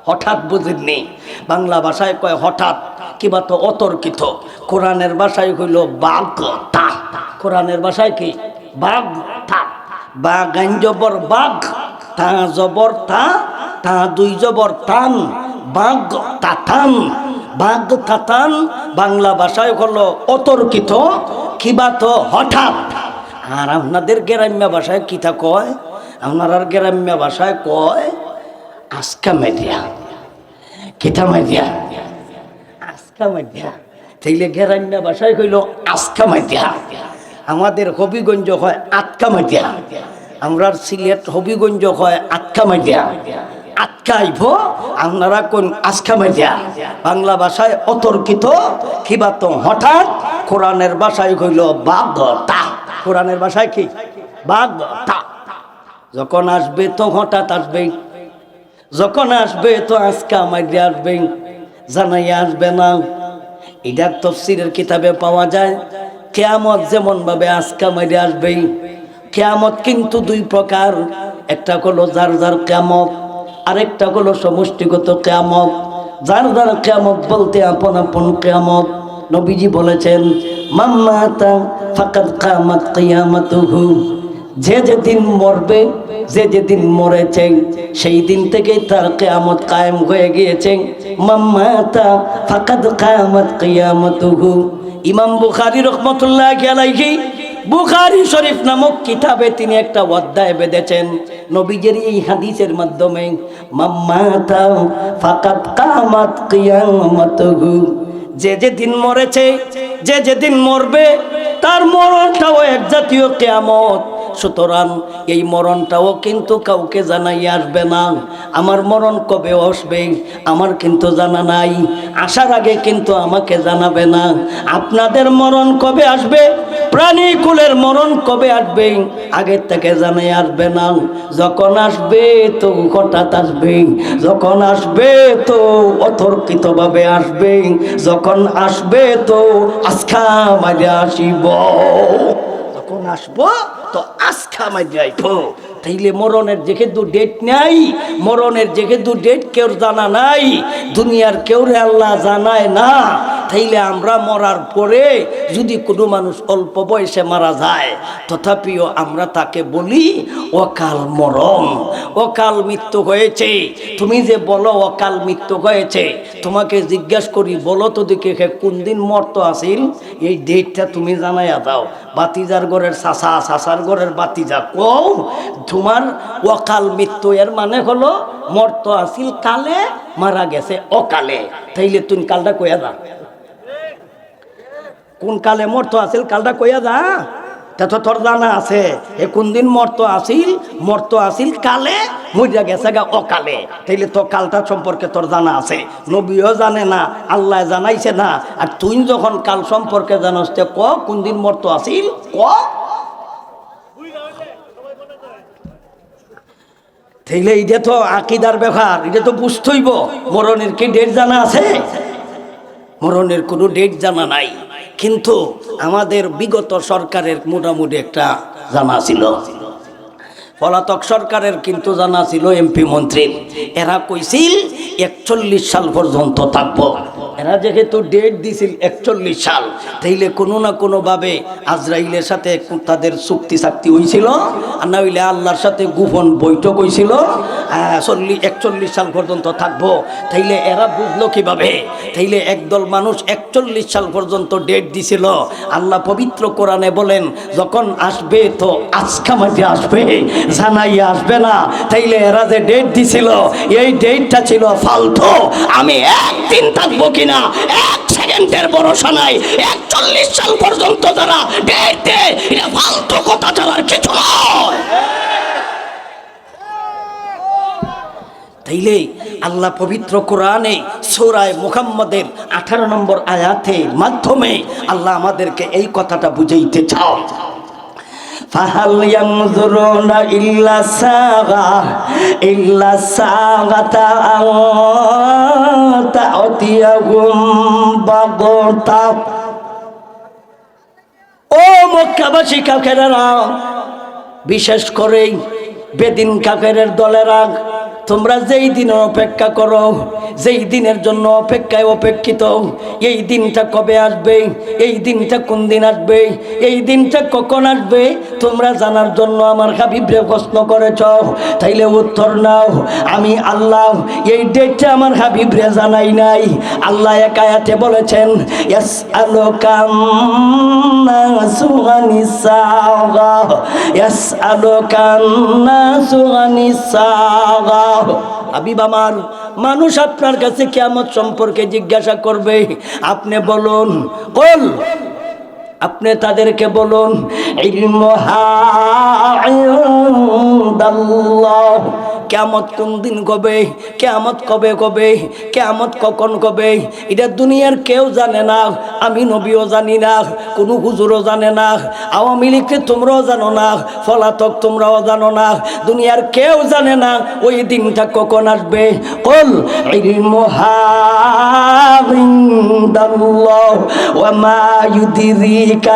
হঠাৎ বুঝেননি, বাংলা ভাষায় কয় হঠাৎ, কিবা তো অতর্কিত। কোরআনের ভাষায় হইল বাগতা, কোরআনের ভাষায় কি বাগতা, বা গাইন জবর বাগ, তা জবর তা, তা দুই জবর তান, বাগ তাতান, বাগ তাতান বাংলা ভাষায় হলো অতর্কিত, কিবা তো হঠাৎ। আর আপনাদের গ্রাম্য ভাষায় কিতা কয়, আপনার গ্রাম্য ভাষায় কয় আজকা মেদিয়া, কিতা মেদিয়া, আজকা মেদিয়া। তাইলে গ্রাম্য ভাষায় কইল আজকা মেদিয়া। আমাদের হবিগঞ্জ হয় আটকা মেদিয়া, আমরা সিলেট হবিগঞ্জ হয় আটকা মেদিয়া। আটকা আইব, আপনারা কোন আজকা মেদিয়া। বাংলা ভাষায় অতর্কিত, কিবা তো হঠাৎ। কোরআনের ভাষায় কইল বাগতা, কোরআনের ভাষায় কি বাগতা। যখন আসবে তো হঠাৎ আসবে, যখন আসবে তো আজকা মাইরে আসবে, জানাইয়া আসবে না। এটার তাফসীরের কিতাবে পাওয়া যায় কিয়ামত যেমন ভাবে আজকা মাইরে আসবে। কিয়ামত কিন্তু দুই প্রকার, একটা হলো যার যার কিয়ামত, আরেকটা হলো সমষ্টিগত কিয়ামত। যার যার কিয়ামত বলতে আপন আপন কিয়ামত। নবীজি বলেছেন মাম্মাতা ফাকাদ কামাত কিয়ামাতুহু, যে যেদিন মরবে, যে যেদিন মরেছে, সেই দিন থেকেই তার কিয়ামত কায়েম হয়ে গিয়েছে। মাম্মাতা ফাকাদ কিয়ামাত কিয়ামাতুহু। ইমাম বুখারী রাহমাতুল্লাহি আলাইহি বুখারী শরীফ নামক কিতাবে তিনি একটা অধ্যায় বেঁধেছেন নবীজির এই হাদিসের মাধ্যমে। মাম্মাতা ফাকাদ কিয়ামাত কিয়ামাতুহু। যে যেদিন মরেছে, যে যেদিন মরবে, তার মরণটাও এক জাতীয় কিয়ামত। সুতরাং এই মরণটাও কিন্তু কাউকে জানাই আসবে না। আমার মরণ কবে আসবে আমার কিন্তু জানা নাই, আসার আগে কিন্তু আমাকে জানাবে না। আপনাদের মরণ কবে আসবে, প্রাণীকুলের মরণ কবে আসবে আগের থেকে জানাই আসবে না। যখন আসবে তো হঠাৎ আসবে, যখন আসবে তো অতর্কিতভাবে আসবে, যখন আসবে তো আজকা মাঝে আসিব। যখন আসবো তো আজকা মাঝে আইব। তাইলে মরণের যেহেতু ডেট নাই, মরণের যেহেতু ডেট কেউ জানা নাই, দুনিয়ার কেউ আল্লাহ জানায় না, তাইলে আমরা মরার পরে যদি কোনো মানুষ অল্প বয়সে মারা যায়, তথাপিও আমরা তাকে বলি অকাল মরণ, অকাল মৃত্যু হয়েছে। তুমি যে বলো অকাল মৃত্যু হয়েছে, তোমাকে জিজ্ঞাসা করি বলো তো দেখে কোন দিন মরতো আসিল, এই ডেটটা তুমি জানাইয়া দাও। বাতিজার ঘরের চাষা, চাষার ঘরের বাতিজা কও তোমার অকাল মৃত্যু এর মানে হলো মরতো আসিল কালে, মারা গেছে অকালে। তাইলে তুমি কালটা কইয়া দা, কোন কালে মরতো আসিল কালটা কইয়া দা। তা তো তোর জানা আছে এ কোন দিন মরতো আসিল কালে, মরিয়া গেছে গা অকালে। তাইলে তো কালটা সম্পর্কে তোর জানা আছে, নবীও জানে না, আল্লাহ জানাইছে না। আর তুই যখন কাল সম্পর্কে জানাস তে ক কোন দিন মরতো আসিল ক। তাইলে এটা তো আকীদার ব্যাপার, এটা তো বুঝতেইব। মরণের কি ডেট জানা আছে? মরণের কোনো ডেট জানা নাই। কিন্তু আমাদের বিগত সরকারের মোটামুটি একটা জানা ছিল, পলাতক সরকারের কিন্তু জানা ছিল এমপি মন্ত্রীর। এরা কইছিল 41 সাল পর্যন্ত থাকবো। এরা যেহেতু ডেট দিছিল 41 সাল, তাইলে কোনো না কোনোভাবে আজরাইলের সাথে তাদের চুক্তি চাক্তি হয়েছিল, আর না হইলে আল্লাহর সাথে গোপন বৈঠক হয়েছিল 41 সাল পর্যন্ত থাকবো। তাইলে এরা বুঝলো কিভাবে? তাইলে একদল মানুষ 41 সাল পর্যন্ত ডেট দিছিল। আল্লাহ পবিত্র কোরআনে বলেন যখন আসবে তো আজকা মাঝে আসবে, জানাই আসবে না। তাইলে এরা যে ডেট দিছিল এই ডেটটা ছিল ফালতু। আমি একদিন থাকবো কিনা এক সেকেন্ডের ভরসা নাই। 41 সাল পর্যন্ত যারা ডেট দেয় এটা ফালতু কথা ছাড়ার কিছু নয়। তাইলে আল্লাহ পবিত্র কোরআনে সূরা মুহাম্মদের 18 নম্বর আয়াতের মাধ্যমে আল্লাহ আমাদেরকে এই কথাটা বুঝাইতে চাও। ফাহাল ইয়ানজুরুনা ইল্লা সাগাতা তা'তিয়াহুম বাগতা। ও মক্কাবাসী কাফেরেরা, বিশেষ করে বেদিন কাফেরের দলেরা, তোমরা যেই দিন অপেক্ষা করো, যেই দিনের জন্য অপেক্ষায় অপেক্ষিত, এই দিনটা কবে আসবে, এই দিনটা কোন দিন আসবে, এই দিনটা কখন আসবে তোমরা জানার জন্য আমার হাবিবরে প্রশ্ন করেছ। তাইলে উত্তর নাও, আমি আল্লাহ এই ডেটটা আমার হাবিবরে জানাই নাই। আল্লাহ এক আয়াতে বলেছেন ইয়াসআলুকা নাসু আনিস সাআ, ইয়াসআলুকা নাসু আনিস সাআ। হাবিব আমার, মানুষ আপনার কাছে কিয়ামত সম্পর্কে জিজ্ঞাসা করবে, আপনি বলুন বল, আপনি তাদেরকে বলুন ইলমুহা ইনদাল্লাহ, কিয়ামত কোন দিন কবে, কিয়ামত কবে কবে, কিয়ামত কখন কবে, এটা দুনিয়ার কেউ জানে না। আমি নবীও জানি না, কোনো হুজুরও জানে না, আওয়ামী লীগকে তোমরাও জানো না, পলাতক তোমরাও জানো না, দুনিয়ার কেউ জানে না ওই দিনটা কখন আসবে। কুল ইলমুহা ইনদাল্লাহ ওয়া মা ইউদরিকা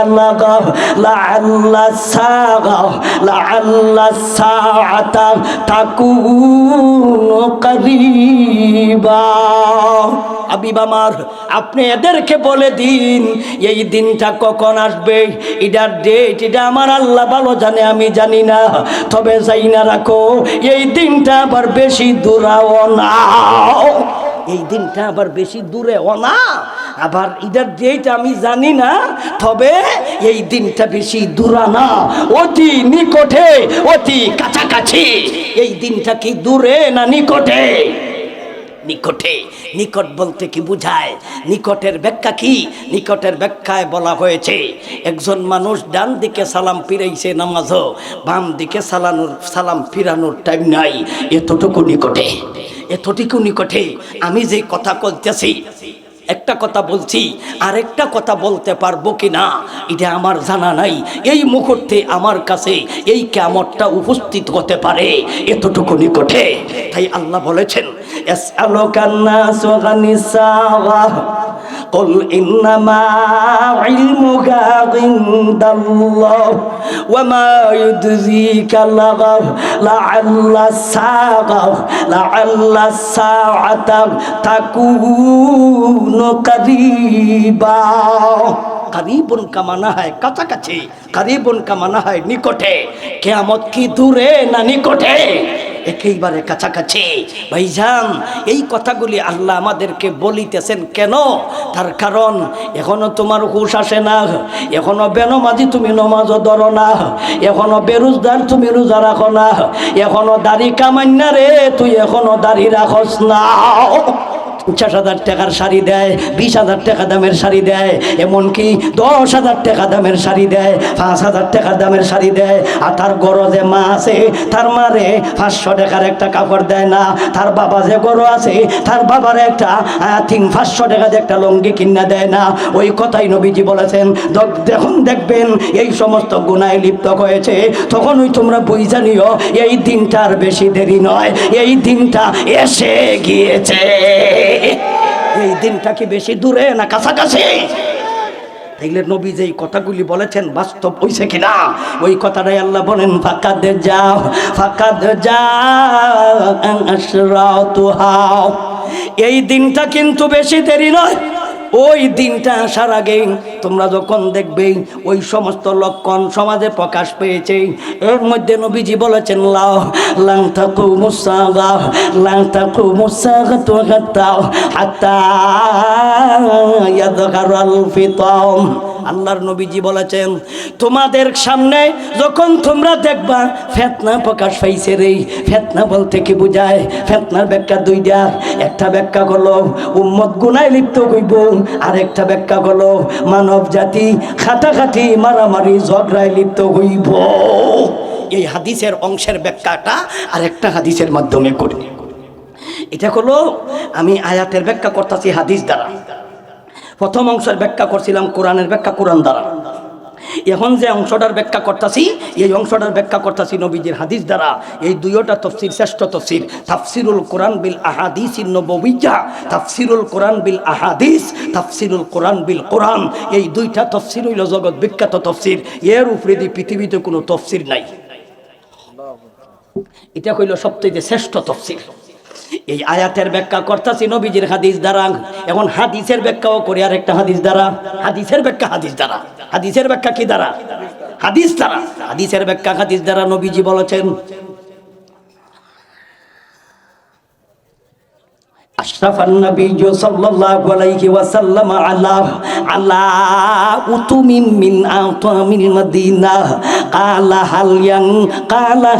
লাআল্লা সাআতা তাকুনু তাকুনু কারীবা। হাবিব আমার, আপনি এদেরকে বলে দিন এই দিনটা কখন আসবে, এটার ডেট এটা আমার আল্লাহ ভালো জানে, আমি জানি না। তবে যাই না রাখো, এই দিনটা আবার বেশি দূরেও না, এই দিনটা আবার বেশি দূরেও না। আবার এটার ডেট আমি জানি না, তবে এই দিনটা বেশি দূরে না, অতি নিকটে, অতি কাছাকাছি। এই দিনটা কি দূরে না নিকটে? নিকটে। নিকট বলতে কি বুঝায়? নিকটের ব্যাখ্যা কি? নিকটের ব্যাখ্যায় বলা হয়েছে একজন মানুষ ডান দিকে সালাম ফিরাইছে নামাজও, বাম দিকে সালাম ফিরানোর টাইম নাই, এতটুকু নিকটে, এতটুকু নিকটে। আমি যে কথা বলতেছি, একটা কথা বলছি, আরেকটা কথা বলতে পারবো কি না এটা আমার জানা নাই। এই মুহূর্তে আমার কাছে এই কিয়ামতটা উপস্থিত হতে পারে, এতটুকু নিকটে। তাই আল্লাহ বলেছেন, ইয়াসআলুকান নাসু আনিস সাআহ কুল ইন্নামা ইলমুহা ইনদাল্লাহ ওয়া মা ইউদরিকা লাআল্লাস সাআতা তাকুনু কারীবা। কারীবুন কা মানা হয় কাছাকাছি, কারীবুন কা মানা হয় নিকটে। কিয়ামত কি দূরে না নিকটে? একেবারে কাছাকাছি। ভাইজান, এই কথাগুলি আল্লাহ আমাদেরকে বলিতেছেন কেন? তার কারণ এখনো তোমার হুঁশ আসে না, এখনো বেনমাজি তুমি নমাজও ধরো না, এখনো বেরোজগার তুমি রোজা রাখো না, এখনো দাড়ি কামাই না রে, তুই এখনো দাড়ি রাখস না। 50,000 টাকার শাড়ি দেয়, 20,000 টাকা দামের শাড়ি দেয়, এমনকি 10,000 টাকা দামের শাড়ি দেয়, 5,000 টাকার দামের শাড়ি দেয়। আর তার গরো যে মা আছে, তার মারে 500 টাকার একটা কাপড় দেয় না। তার বাবা যে গরো আছে, তার বাবার একটা 500 টাকা দিয়ে একটা লুঙ্গি কিনা দেয় না। ওই কথাই নবীজি বলেছেন, যখন দেখবেন এই সমস্ত গুনায় লিপ্ত হয়েছে, তখন ওই তোমরা বুঝা নিও এই দিনটার বেশি দেরি নয়, এই দিনটা এসে গিয়েছে। এই দিনটা কি বেশি দূরে না কাছাকাছি? তাইলে নবী যেই কথাগুলি বলেছেন বাস্তব হইছে কিনা, ওই কথাটাই আল্লাহ বলেন, ফাকাদ যাও আশরাতুহা। এই দিনটা কিন্তু বেশি দেরি নয়। ওই দিনটা আসার আগে তোমরা যখন দেখবে ওই সমস্ত লক্ষণ সমাজে প্রকাশ পেয়েছে, এর মধ্যে নবীজি বলেছেন লাং তাকুমুস সাআতু হাত্তা ইয়াযহারাল ফিতাম। আল্লাহর নবীজি বলেছেন, তোমাদের সামনে যখন তোমরা দেখবা ফিতনা প্রকাশ পাইছে রে। ফিতনা বলতে কি বুঝায়? ফিতনার ব্যাখ্যা দুইটা। একটা ব্যাখ্যা হলো উম্মত গুনায় লিপ্ত হইব, আর একটা ব্যাখ্যা হলো মানব জাতি খাটাখাটি মারামারি ঝগড়ায় লিপ্ত হইব। এই হাদিসের অংশের ব্যাখ্যাটা আর একটা হাদিসের মাধ্যমে করি। এটা হলো আমি আয়াতের ব্যাখ্যা করতেছি হাদিস দ্বারা। প্রথম অংশের ব্যাখ্যা করছিলাম কোরআনের ব্যাখ্যা কোরআন দ্বারা। এখন যে অংশটার ব্যাখ্যা করতেছি, এই অংশটার ব্যাখ্যা করতেছি নবীজির হাদিস দ্বারা। এই দুইটা তফসির শ্রেষ্ঠ তফসির, তাফসিরুল কোরআন বিল আহাদিসিন নববিয়্যা, তাফসিরুল কোরআন বিল আহাদিস, তাফসিরুল কোরআন বিল কোরআন। এই দুইটা তফসির হইল জগৎ বিখ্যাত তফসির। এর উপরে দিয়ে পৃথিবীতে কোনো তফসির নাই। এটা হইল সবচেয়ে শ্রেষ্ঠ তফসির। এই আয়াতের ব্যাখ্যা করতেছি নবীজির হাদিস দ্বারা। এখন হাদিসের ব্যাখ্যাও করি আর একটা হাদিস দ্বারা। হাদিসের ব্যাখ্যা হাদিস দ্বারা। হাদিসের ব্যাখ্যা কি দ্বারা? হাদিস দ্বারা। হাদিসের ব্যাখ্যা হাদিস দ্বারা। নবীজি বলেছেন, আশরাফান নবিয়্যু সাল্লাল্লাহু আলাইহি ওয়াসাল্লাম আলা উতুমিন মিন আতামিল মাদিনাহ ক্বালা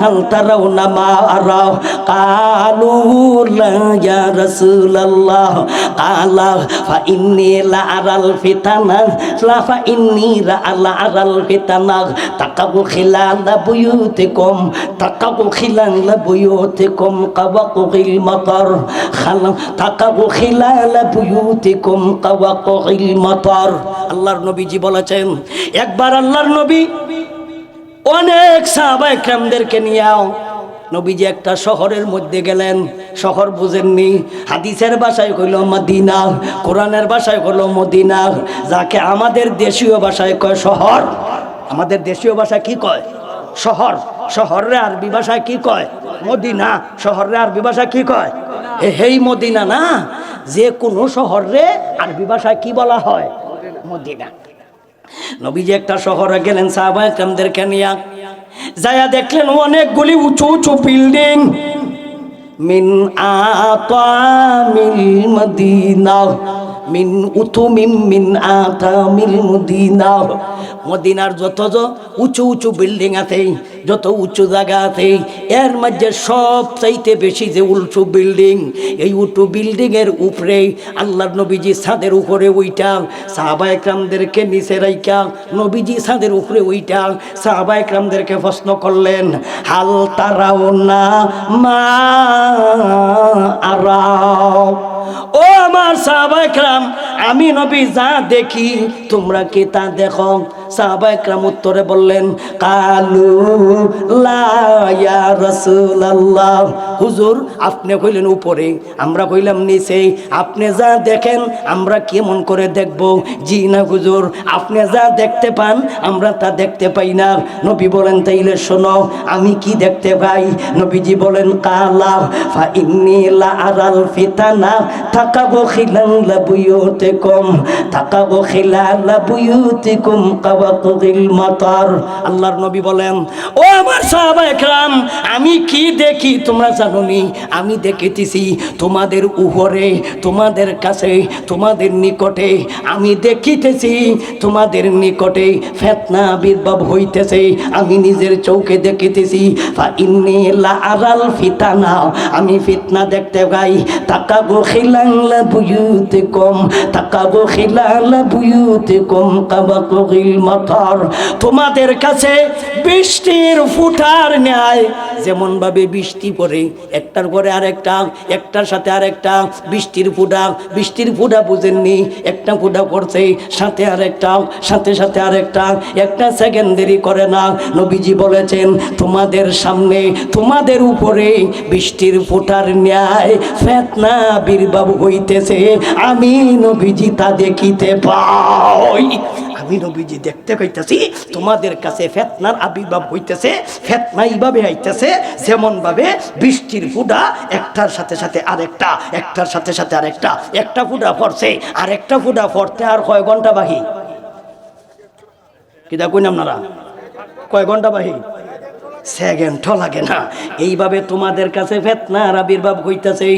হাল তারাউনা মা আরা ক্বালু লা ইয়া রাসূলুল্লাহ ক্বালা ফা ইন্নী লা আরাল ফিতানা ফা ইন্নী লা আরাল ফিতানা তাকাবু খিলালা বুয়ুতিকুম কাওয়াকিল মাতার তাকাবু খিলালা বুয়ুতিকুম কাওয়াকিল মাতার। আল্লাহর নবীজি বলেছেন, একবার আল্লাহর নবী অনেক সাহাবায়ে কেরামদেরকে নিয়ে নবীজি একটা শহরের মধ্যে গেলেন। শহর বুঝেননি, হাদিসের ভাষায় কইল মদিনা, কোরআনের ভাষায় কইল মদিনা, যাকে আমাদের দেশীয় ভাষায় কয় শহর। আমাদের দেশীয় ভাষায় কি কয়? শহর। শহরে আরবি ভাষায় কি কয়? মদিনা। শহরে আরবি ভাষা কি কয়? হেই মদিনা না, যে কোনো শহরে আরবি ভাষায় কি বলা হয়? মদিনা। নবীজি একটা শহরে গেলেন সাহাবায়ে কেরামদেরকে নিয়ে, যায়া দেখলেন অনেকগুলি উঁচু উঁচু বিল্ডিং। মিন আতামিল মদিনা, মিন উতুমিম মিন আতামিল মদিনা। মদিনার যত উঁচু উঁচু বিল্ডিং আছে, যত উঁচু জায়গা আছে, এর মধ্যে সব চাইতে বেশি যে উঁচু বিল্ডিং, এই উঁচু বিল্ডিং এর উপরে আল্লাহর নবীজি ছাদের উপরে ওইটা সাহাবায়ে কেরামদেরকে নিচে রাইখা নবীজি ছাদের উপরে ওইটা সাহাবায়ে কেরামদেরকে প্রশ্ন করলেন, হাল তারাও না মা আরাও, ও আমার সাহাবায়ে কেরাম, আমি নবী যা দেখি তোমরা কি তা দেখো? সাহাবায়ে কেরাম উত্তরে বললেন, কালু লা ইয়া রাসূলুল্লাহ, হুজুর আপনি কইলেন উপরে, আমরা কইলাম নিচে, আপনি যা দেখেন আমরা কেমন করে দেখব? জি না হুজুর, আপনি যা দেখতে পান আমরা তা দেখতে পাই না। নবী বলেন, তাইলে শোনো আমি কি দেখতে পাই? নবীজি বলেন, কালা ফা ইন্নী লা আরাল ফিতানা তাকাবু খিলাল বুয়ুতিকুম, তাকাবু খিলাল বুয়ুতিকুম কাওয়াতুল মাতার। আল্লাহর নবী বলেন, ও আমার সাহাবায়ে কেরাম, আমি কি দেখি তোমরা জানো নি? আমি দেখিতেছি তোমাদের উপরে, তোমাদের কাছে, তোমাদের নিকটে, আমি দেখিতেছি তোমাদের নিকটে ফিতনা আবির্ভাব হইতেছে, আমি নিজের চোখে দেখিতেছি। ফা ইন্নী লা আরাল ফিতানা, আমি ফিতনা দেখতে পাই। তাকাবু খিলাল বুয়ুতিকুম, তাকাবু খিলাল বুয়ুতিকুম কাওয়াতুল মাতার, তোমাদের কাছে বৃষ্টির ফুটার ন্যায় যেমন ভাবে বৃষ্টি পড়ে একটার পরে আরেকটা, একটার সাথে আরেকটা বৃষ্টির ফুটা, বৃষ্টির ফুটা বুঝেননি, একটা ফুটা পড়ছে সাথে আরেকটা, সাথে সাথে আরেকটা, একটা সেকেন্ড দেরি করে না। নবীজি বলেছেন, তোমাদের সামনে, তোমাদের উপরে বৃষ্টির ফোঁটার ন্যায় ফিতনা আবির্ভাব হইতেছে, আমি নবীজি তা দেখিতে পাই। আমি নবীজি দেখতে পাইতেছি তোমাদের কাছে ফিতনার আবির্ভাব হইতেছে, ফিতনা এইভাবে আইতেছে যেমন ভাবে বৃষ্টির ফুটা একটার সাথে সাথে আরেকটা, একটার সাথে সাথে আরেকটা, একটা ফুটা পড়ছে আর একটা ফুটা পড়তে আর কয় ঘন্টা বাকি? কি দেখুন আপনারা, কয় ঘন্টা বাকি? সেকেন্ডও লাগে না। এইভাবে তোমাদের কাছে ফিতনার আবির্ভাব হইতেছে।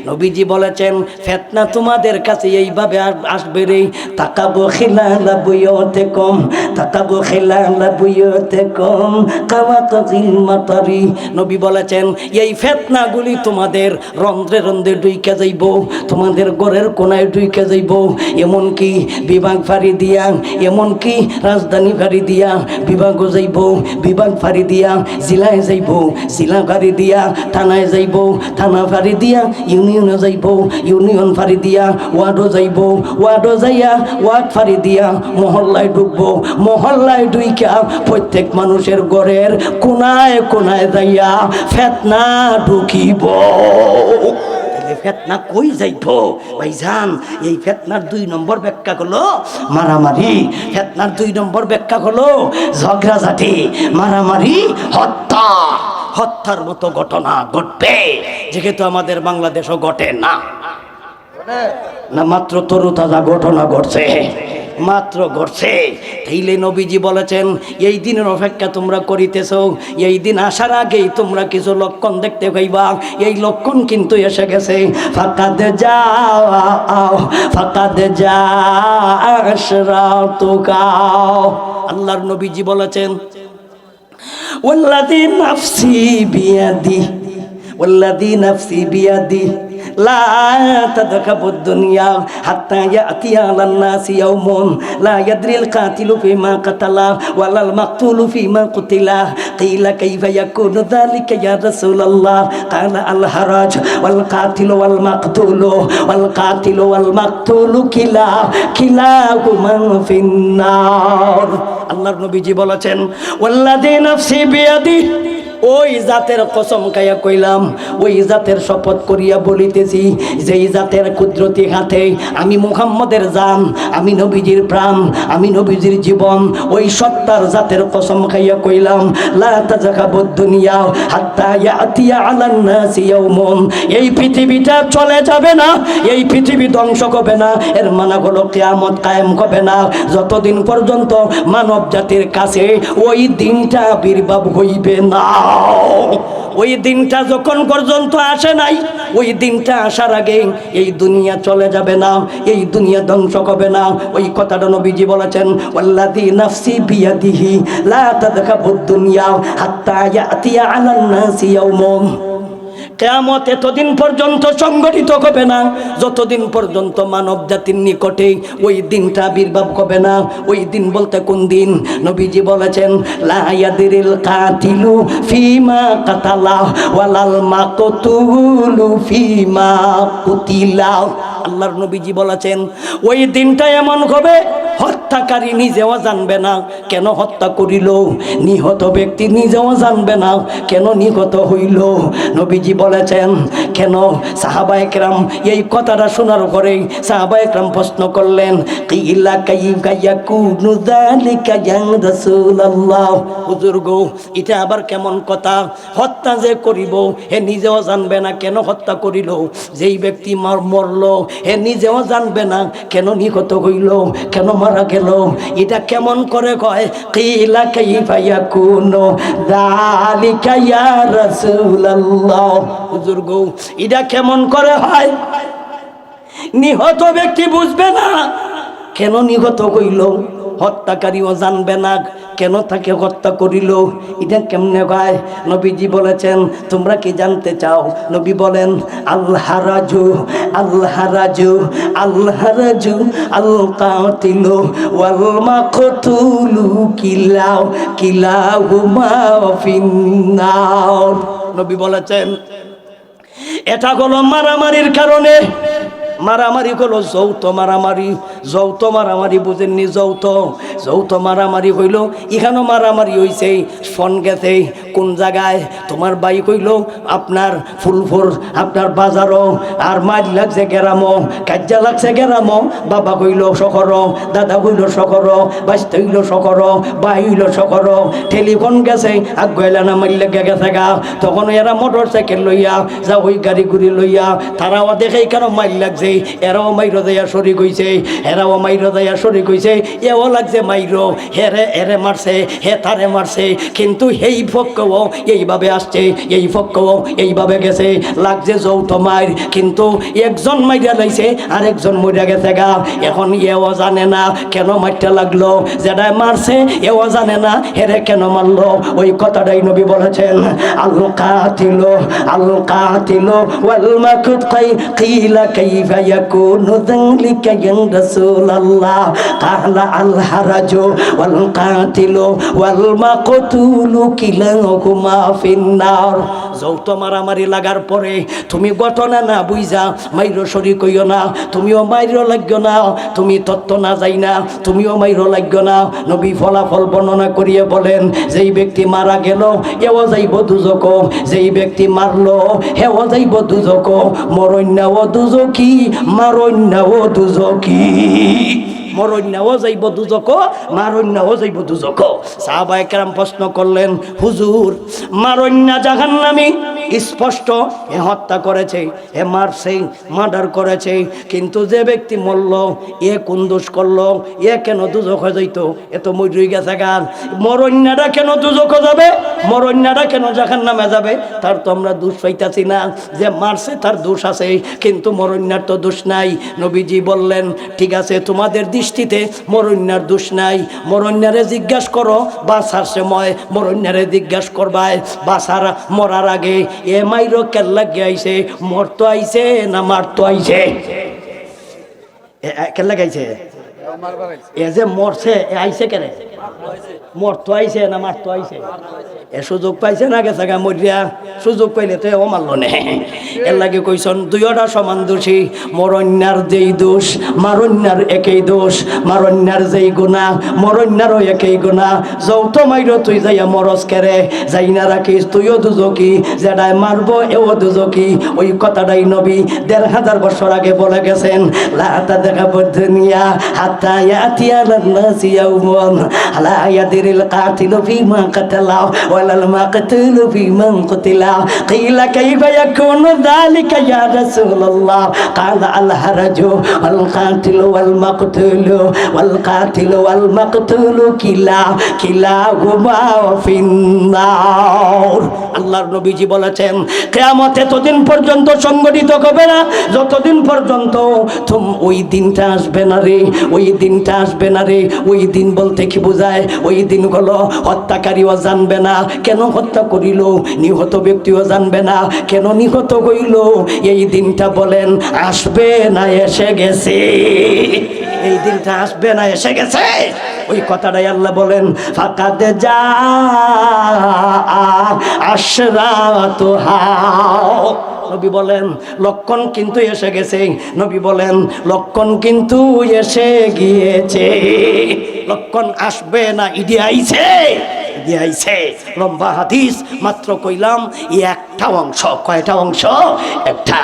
নবীজি বলেছেন, ফিতনা তোমাদের কাছে এইভাবে আসবে রে। তাকাবু খিলাল বুয়ুতিকুম, তাকাবু খিলাল বুয়ুতিকুম কাওয়াতুল মাতারি। নবী বলেছেন, এই ফিতনাগুলি তোমাদের রন্ধ্রে রন্ধ্রে ঢুইকে যাইব, তোমাদের ঘরের কোনায় ঢুইকে যাইব, এমনকি বিভাগ ফাঁড়ি দিয়া, এমনকি রাজধানী ফাঁড়ি দিয়া বিভাগও যাইব, বিভাগ ফাঁড়ি দিয়া জেলায় যাইব, জেলা ফাঁড়ি দিয়া থানায় যাইব, থানা ফাঁড়ি দিয়া ইউনিয়নে যাইব, ইউনিয়ন ফাঁড়ি দিয়া ওয়ার্ডও যাইব, ওয়ার্ডও যাইয়া ওয়ার্ড ফাঁড়ি দিয়া মহল্লায় ঢুকবো, মহল্লায় ঢুইকা প্রত্যেক মানুষের ঘরের কোনায় কোনায় যাইয়া ফিতনা ঢুকিব। ফিতনা কই যাইব ভাইজান? এই ফিতনার 2 নম্বর ব্যাখ্যা হলো মারামারি, ফিতনার 2 নম্বর ব্যাখ্যা হলো ঝগড়াঝাটি, মারামারি, হত্যা। হত্যার মতো ঘটনা ঘটবে, যেহেতু আমাদের বাংলাদেশও ঘটে না, না মাত্র তরুতাজা ঘটনা ঘটছে, মাত্র ঘটছে। তাইলে নবীজি বলেছেন, এই দিনের অপেক্ষা তোমরা করিতেছ, এই দিন আসার আগেই তোমরা কিছু লক্ষণ দেখতে পাইবা। এই লক্ষণ কিন্তু এসে গেছে। ফাকাদ যাও, ফাকাদ যা আশরাতুকা। আল্লাহর নবীজি বলেছেন, ওয়াল্লাযী নাফসি বিয়াদি, ওয়াল্লাযী নাফসি বিয়াদি লা তাদখাবুদ দুনিয়া হাত্তা ইয়াতিয়া আলান নাসি ইয়াউমুন লা ইয়াদরিল কাতিলু ফিমা কাতালা ওয়ালাল মাকতুলু ফিমা কুতিলা কিলা কাইফা ইয়াকুনু যালিকা ইয়া রাসূলুল্লাহ কালা আল হারাজ ওয়াল কাতিলু ওয়াল মাকতুলু ওয়াল কাতিলু ওয়াল মাকতুলু কিলাহুমা ফিন্নার। আল্লাহর নবীজি বলেছেন, ওয়াল্লাযী নাফসি বিয়াদি, ওই জাতের কসম খাইয়া কইলাম, ওই জাতের শপথ করিয়া বলিতেছি, যেই জাতের কুদরতি হাতে আমি মুহাম্মদের জান, আমি নবীজির প্রাণ, আমি নবীজির জীবন, ওই সত্তার জাতের কসম খাইয়া কইলাম, লা তাযাকাবুদ দুনিয়া হাত্তা ইয়াতিয়া আলান নাসি ইয়াউমুন, এই পৃথিবীটা চলে যাবে না, এই পৃথিবী ধ্বংস হবে না, এর মানে হলো কিয়ামত কায়েম হবে না যতদিন পর্যন্ত মানব জাতির কাছে ওই দিনটা আবির্ভাব হইবে না। ওই দিনটা যখন পর্যন্ত আসে নাই, ওই দিনটা আসার আগে এই দুনিয়া চলে যাবে না, এই দুনিয়া ধ্বংস হবে না। ওই কথাটা নবীজি বলেছেন, ওয়াল্লাযী নাফসি বিয়াদিহি লা তাযহাবুদ দুনিয়া হাত্তা ইয়াতিয়া আলান নাসি ইয়াউমুন, কিয়ামত এতদিন পর্যন্ত সংগঠিত হবে না যতদিন পর্যন্ত মানব জাতির নিকটে ওই দিনটা আবির্ভাব হবে না। ওই দিন বলতে কোন দিন? নবীজি বলেছেন, লা ইয়াদরিল কাতিলু ফিমা কাতালা ওয়ালাল মাকতুলু ফিমা কুতিলা। আল্লাহর নবীজি বলেছেন, ওই দিনটা এমন হবে হত্যাকারী নিজেও জানবে না কেন হত্যা করিল, নিহত ব্যক্তি নিজেও জানবে না কেন নিহত হইল। নবীজি বলেছেন কেন? সাহাবায়ে কেরাম এই কথাটা শোনার পরে সাহাবায়ে কেরাম প্রশ্ন করলেন, কিলা কাইফা ইয়াকুনু যালিকা ইয়া রাসূলুল্লাহ, হুজুর গো এটা আবার কেমন কথা? হত্যা যে করিব হে নিজেও জানবে না কেন হত্যা করিল, যেই ব্যক্তি মরল হে নিজেও জানবে না কেন নিহত হইল, কেন মারা গেল, এটা কেমন করে কয়? কিলা কাইফা ইয়াকুনু যালিকা ইয়া রাসূলুল্লাহ, হুজুর গো এটা কেমন করে হয়? নিহত ব্যক্তি বুঝবে না কেন নিহত হইল, হত্যাকারীও জানবে না কেন তাকে হত্যা করিল, এটা কেমনে গায়? নবীজি বলেছেন, তোমরা কি জানতে চাও? নবী বলেন, আল্লাহ রাজু আল্লাহ রাজু আল্লাহ রাজু আল কাতিলু ওয়াল মাকতুলু কিলাও কিলাহুমা ফিন্নার। নবী বলেছেন এটা হলো মারামারির কারণে, মারামারি হলো যৌথ মারামারি। যৌথ মারামারি বুঝেননি? যৌথ মারামারি হইল, এখানেও মারামারি হইছে, ফোন গেছে কোন জায়গায়, তোমার ভাই কইল আপনার ফুলফুর আপনার বাজারও, আর মাছ লাগছে গেরামো, কাজ্জা লাগছে গেরামো, বাবা কইল শহর, দাদা কইল শহর, বাস্ত হইল শহর, ভাই হইল শহর, টেলিফোন গেছে আগ গইলা না মারলে গেছে গা, তখন এরা মোটর সাইকেল লইয়া যা ওই গাড়ি গুড়ি লইয়া তারাও দেখে কেন মাইল লাগছে, এরাও মাইরো দেয়া শরিক হইছে, এরাও মাইরো দেয়া শরিক হইছে, এও লাগছে মাইরো, হেরে এরে মারছে, হে তারে মারছে, কিন্তু এই পক্ষও এইভাবে আসছে, এই পক্ষও এইভাবে গেছে, লাগছে যৌথ মাইর, কিন্তু একজন মাইরা লাইছে আর একজন মইরা গেছে গা। এখন এও জানে না কেন মারতে লাগলো, যেটা মারছে এও জানে না হেরে কেন মারলো। ওই কথাটাই নবী বলেছেন, আল কাতিলু ওয়াল মাকুত কিলা কাইফা ইয়াকুনু যালিকা ইয়া রাসূলুল্লাহ, কালা আল হারাজু ওয়াল কাতিলু ওয়াল মাকতুলু কিলাহুমা ফিন্নার। যৌথ মারামারি লাগার পরে তুমি ঘটনা না বুঝা মাইরো শরীক হইও না, তুমিও মাইরো লাগো না, তুমি তত্ত্ব না যাই না, তুমিও মাইরো লাগো না। নবী ফলাফল বর্ণনা করিয়ে বলেন, যেই ব্যক্তি মারা গেল এও যাইব দুজক, যেই ব্যক্তি মারলো হেও যাইব দুজক, মরণ্যাও দুজকি মারণ্যাও দুজকি, মরণ্যাও যাইব দুজক মারণ্যাও যাইব দুজক। সাহাবায়ে কেরাম প্রশ্ন করলেন, হুজুর মারণ্যা জাহান্নামী স্পষ্ট, এ হত্যা করেছে, এ মারছে, মার্ডার করেছে, কিন্তু যে ব্যক্তি মরল এ কোন দোষ করলো, এ কেন দুজক হয়ে যাইতো? এ তো মরই গেছে গান, মরণ্যাটা কেন দুজক যাবে, মরণ্যাটা কেন জাহান্নামে যাবে? তার তো আমরা দোষ পাইতাছি না, যে মারছে তার দোষ আছে কিন্তু মরণ্যার তো দোষ নাই। নবীজি বললেন, ঠিক আছে তোমাদের দৃষ্টিতে মরণ্যার দোষ নাই, মরণ্যারে জিজ্ঞাসা করো বাসার সময়, মরণ্যারে জিজ্ঞাসা করবায় বাসার মরার আগে এ মাইরো কেল্লা গাইছে, মরতো আইছে না মারতো আইছে, কেল্লা গাইছে, এ যে মরছে এ আইছে কেন? মরতো আইছে না মারতো আইছে? এ সুযোগ পাইছে না গেছে গা মরিয়া, সুযোগ পাইলে তো ও মারল নে। এর লাগে কইছন দুইটা সমান দোষী, মরণ্যার যেই দোষ মারণ্যার একই দোষ, মারণ্যার যেই গুনাহ মরণ্যারও একই গুনাহ। যৌথ মাইর তুই যাইয়া মরস কেরে, যাই না রাখিস তুইও দুজকি, যেটাই মারবো এও দুজকি। ওই কথাটাই নবী ১৫০০ বছর আগে বলে গেছেন, লাতা দেখা দুনিয়া হাত্তা ইয়াতিয়া লান্নাসি ইয়াউমুন লা ইয়াদিরিল কাতিলু ফিমা কাতালা ওয়ালাল মাকতুলু ফিমা কুতিলা কিলা কাইফা ইয়াকুনু যালিকা ইয়া রাসূলুল্লাহ ক্বালা আল হারাজু ওয়াল কাতিলু ওয়াল মাকতুলু ওয়াল কাতিলু ওয়াল মাকতুলু কিলাহুমা ফিন্নার। আল্লাহর নবীজি বলেছেন কিয়ামত এতদিন পর্যন্ত সংগঠিত হবে না যতদিন পর্যন্ত ওই দিনটা আসবে না রে, ওই দিনটা আসবে না রে। ওই দিন বলতে কি বোঝায়? ওই দিন হলো হত্যাকারীও জানবে না কেন হত্যা করিল, নিহত ব্যক্তিও জানবে না কেন নিহত হইল। এই দিনটা বলেন আসবে না এসে গেছে? এই দিনটা আসবে না এসে গেছে? ওই কথাটাই আল্লাহ বলেন ফাকাদ যা আশরাতুহা। নবী বলেন লক্ষণ কিন্তু এসে গেছে। নবী বলেন লক্ষণ কিন্তু এসে গিয়েছে। লক্ষণ আসবে না, ইডি আইছে, ইডি আইছে। লম্বা হাদিস মাত্র কইলাম একটা অংশ। কয়টা অংশ? একটা।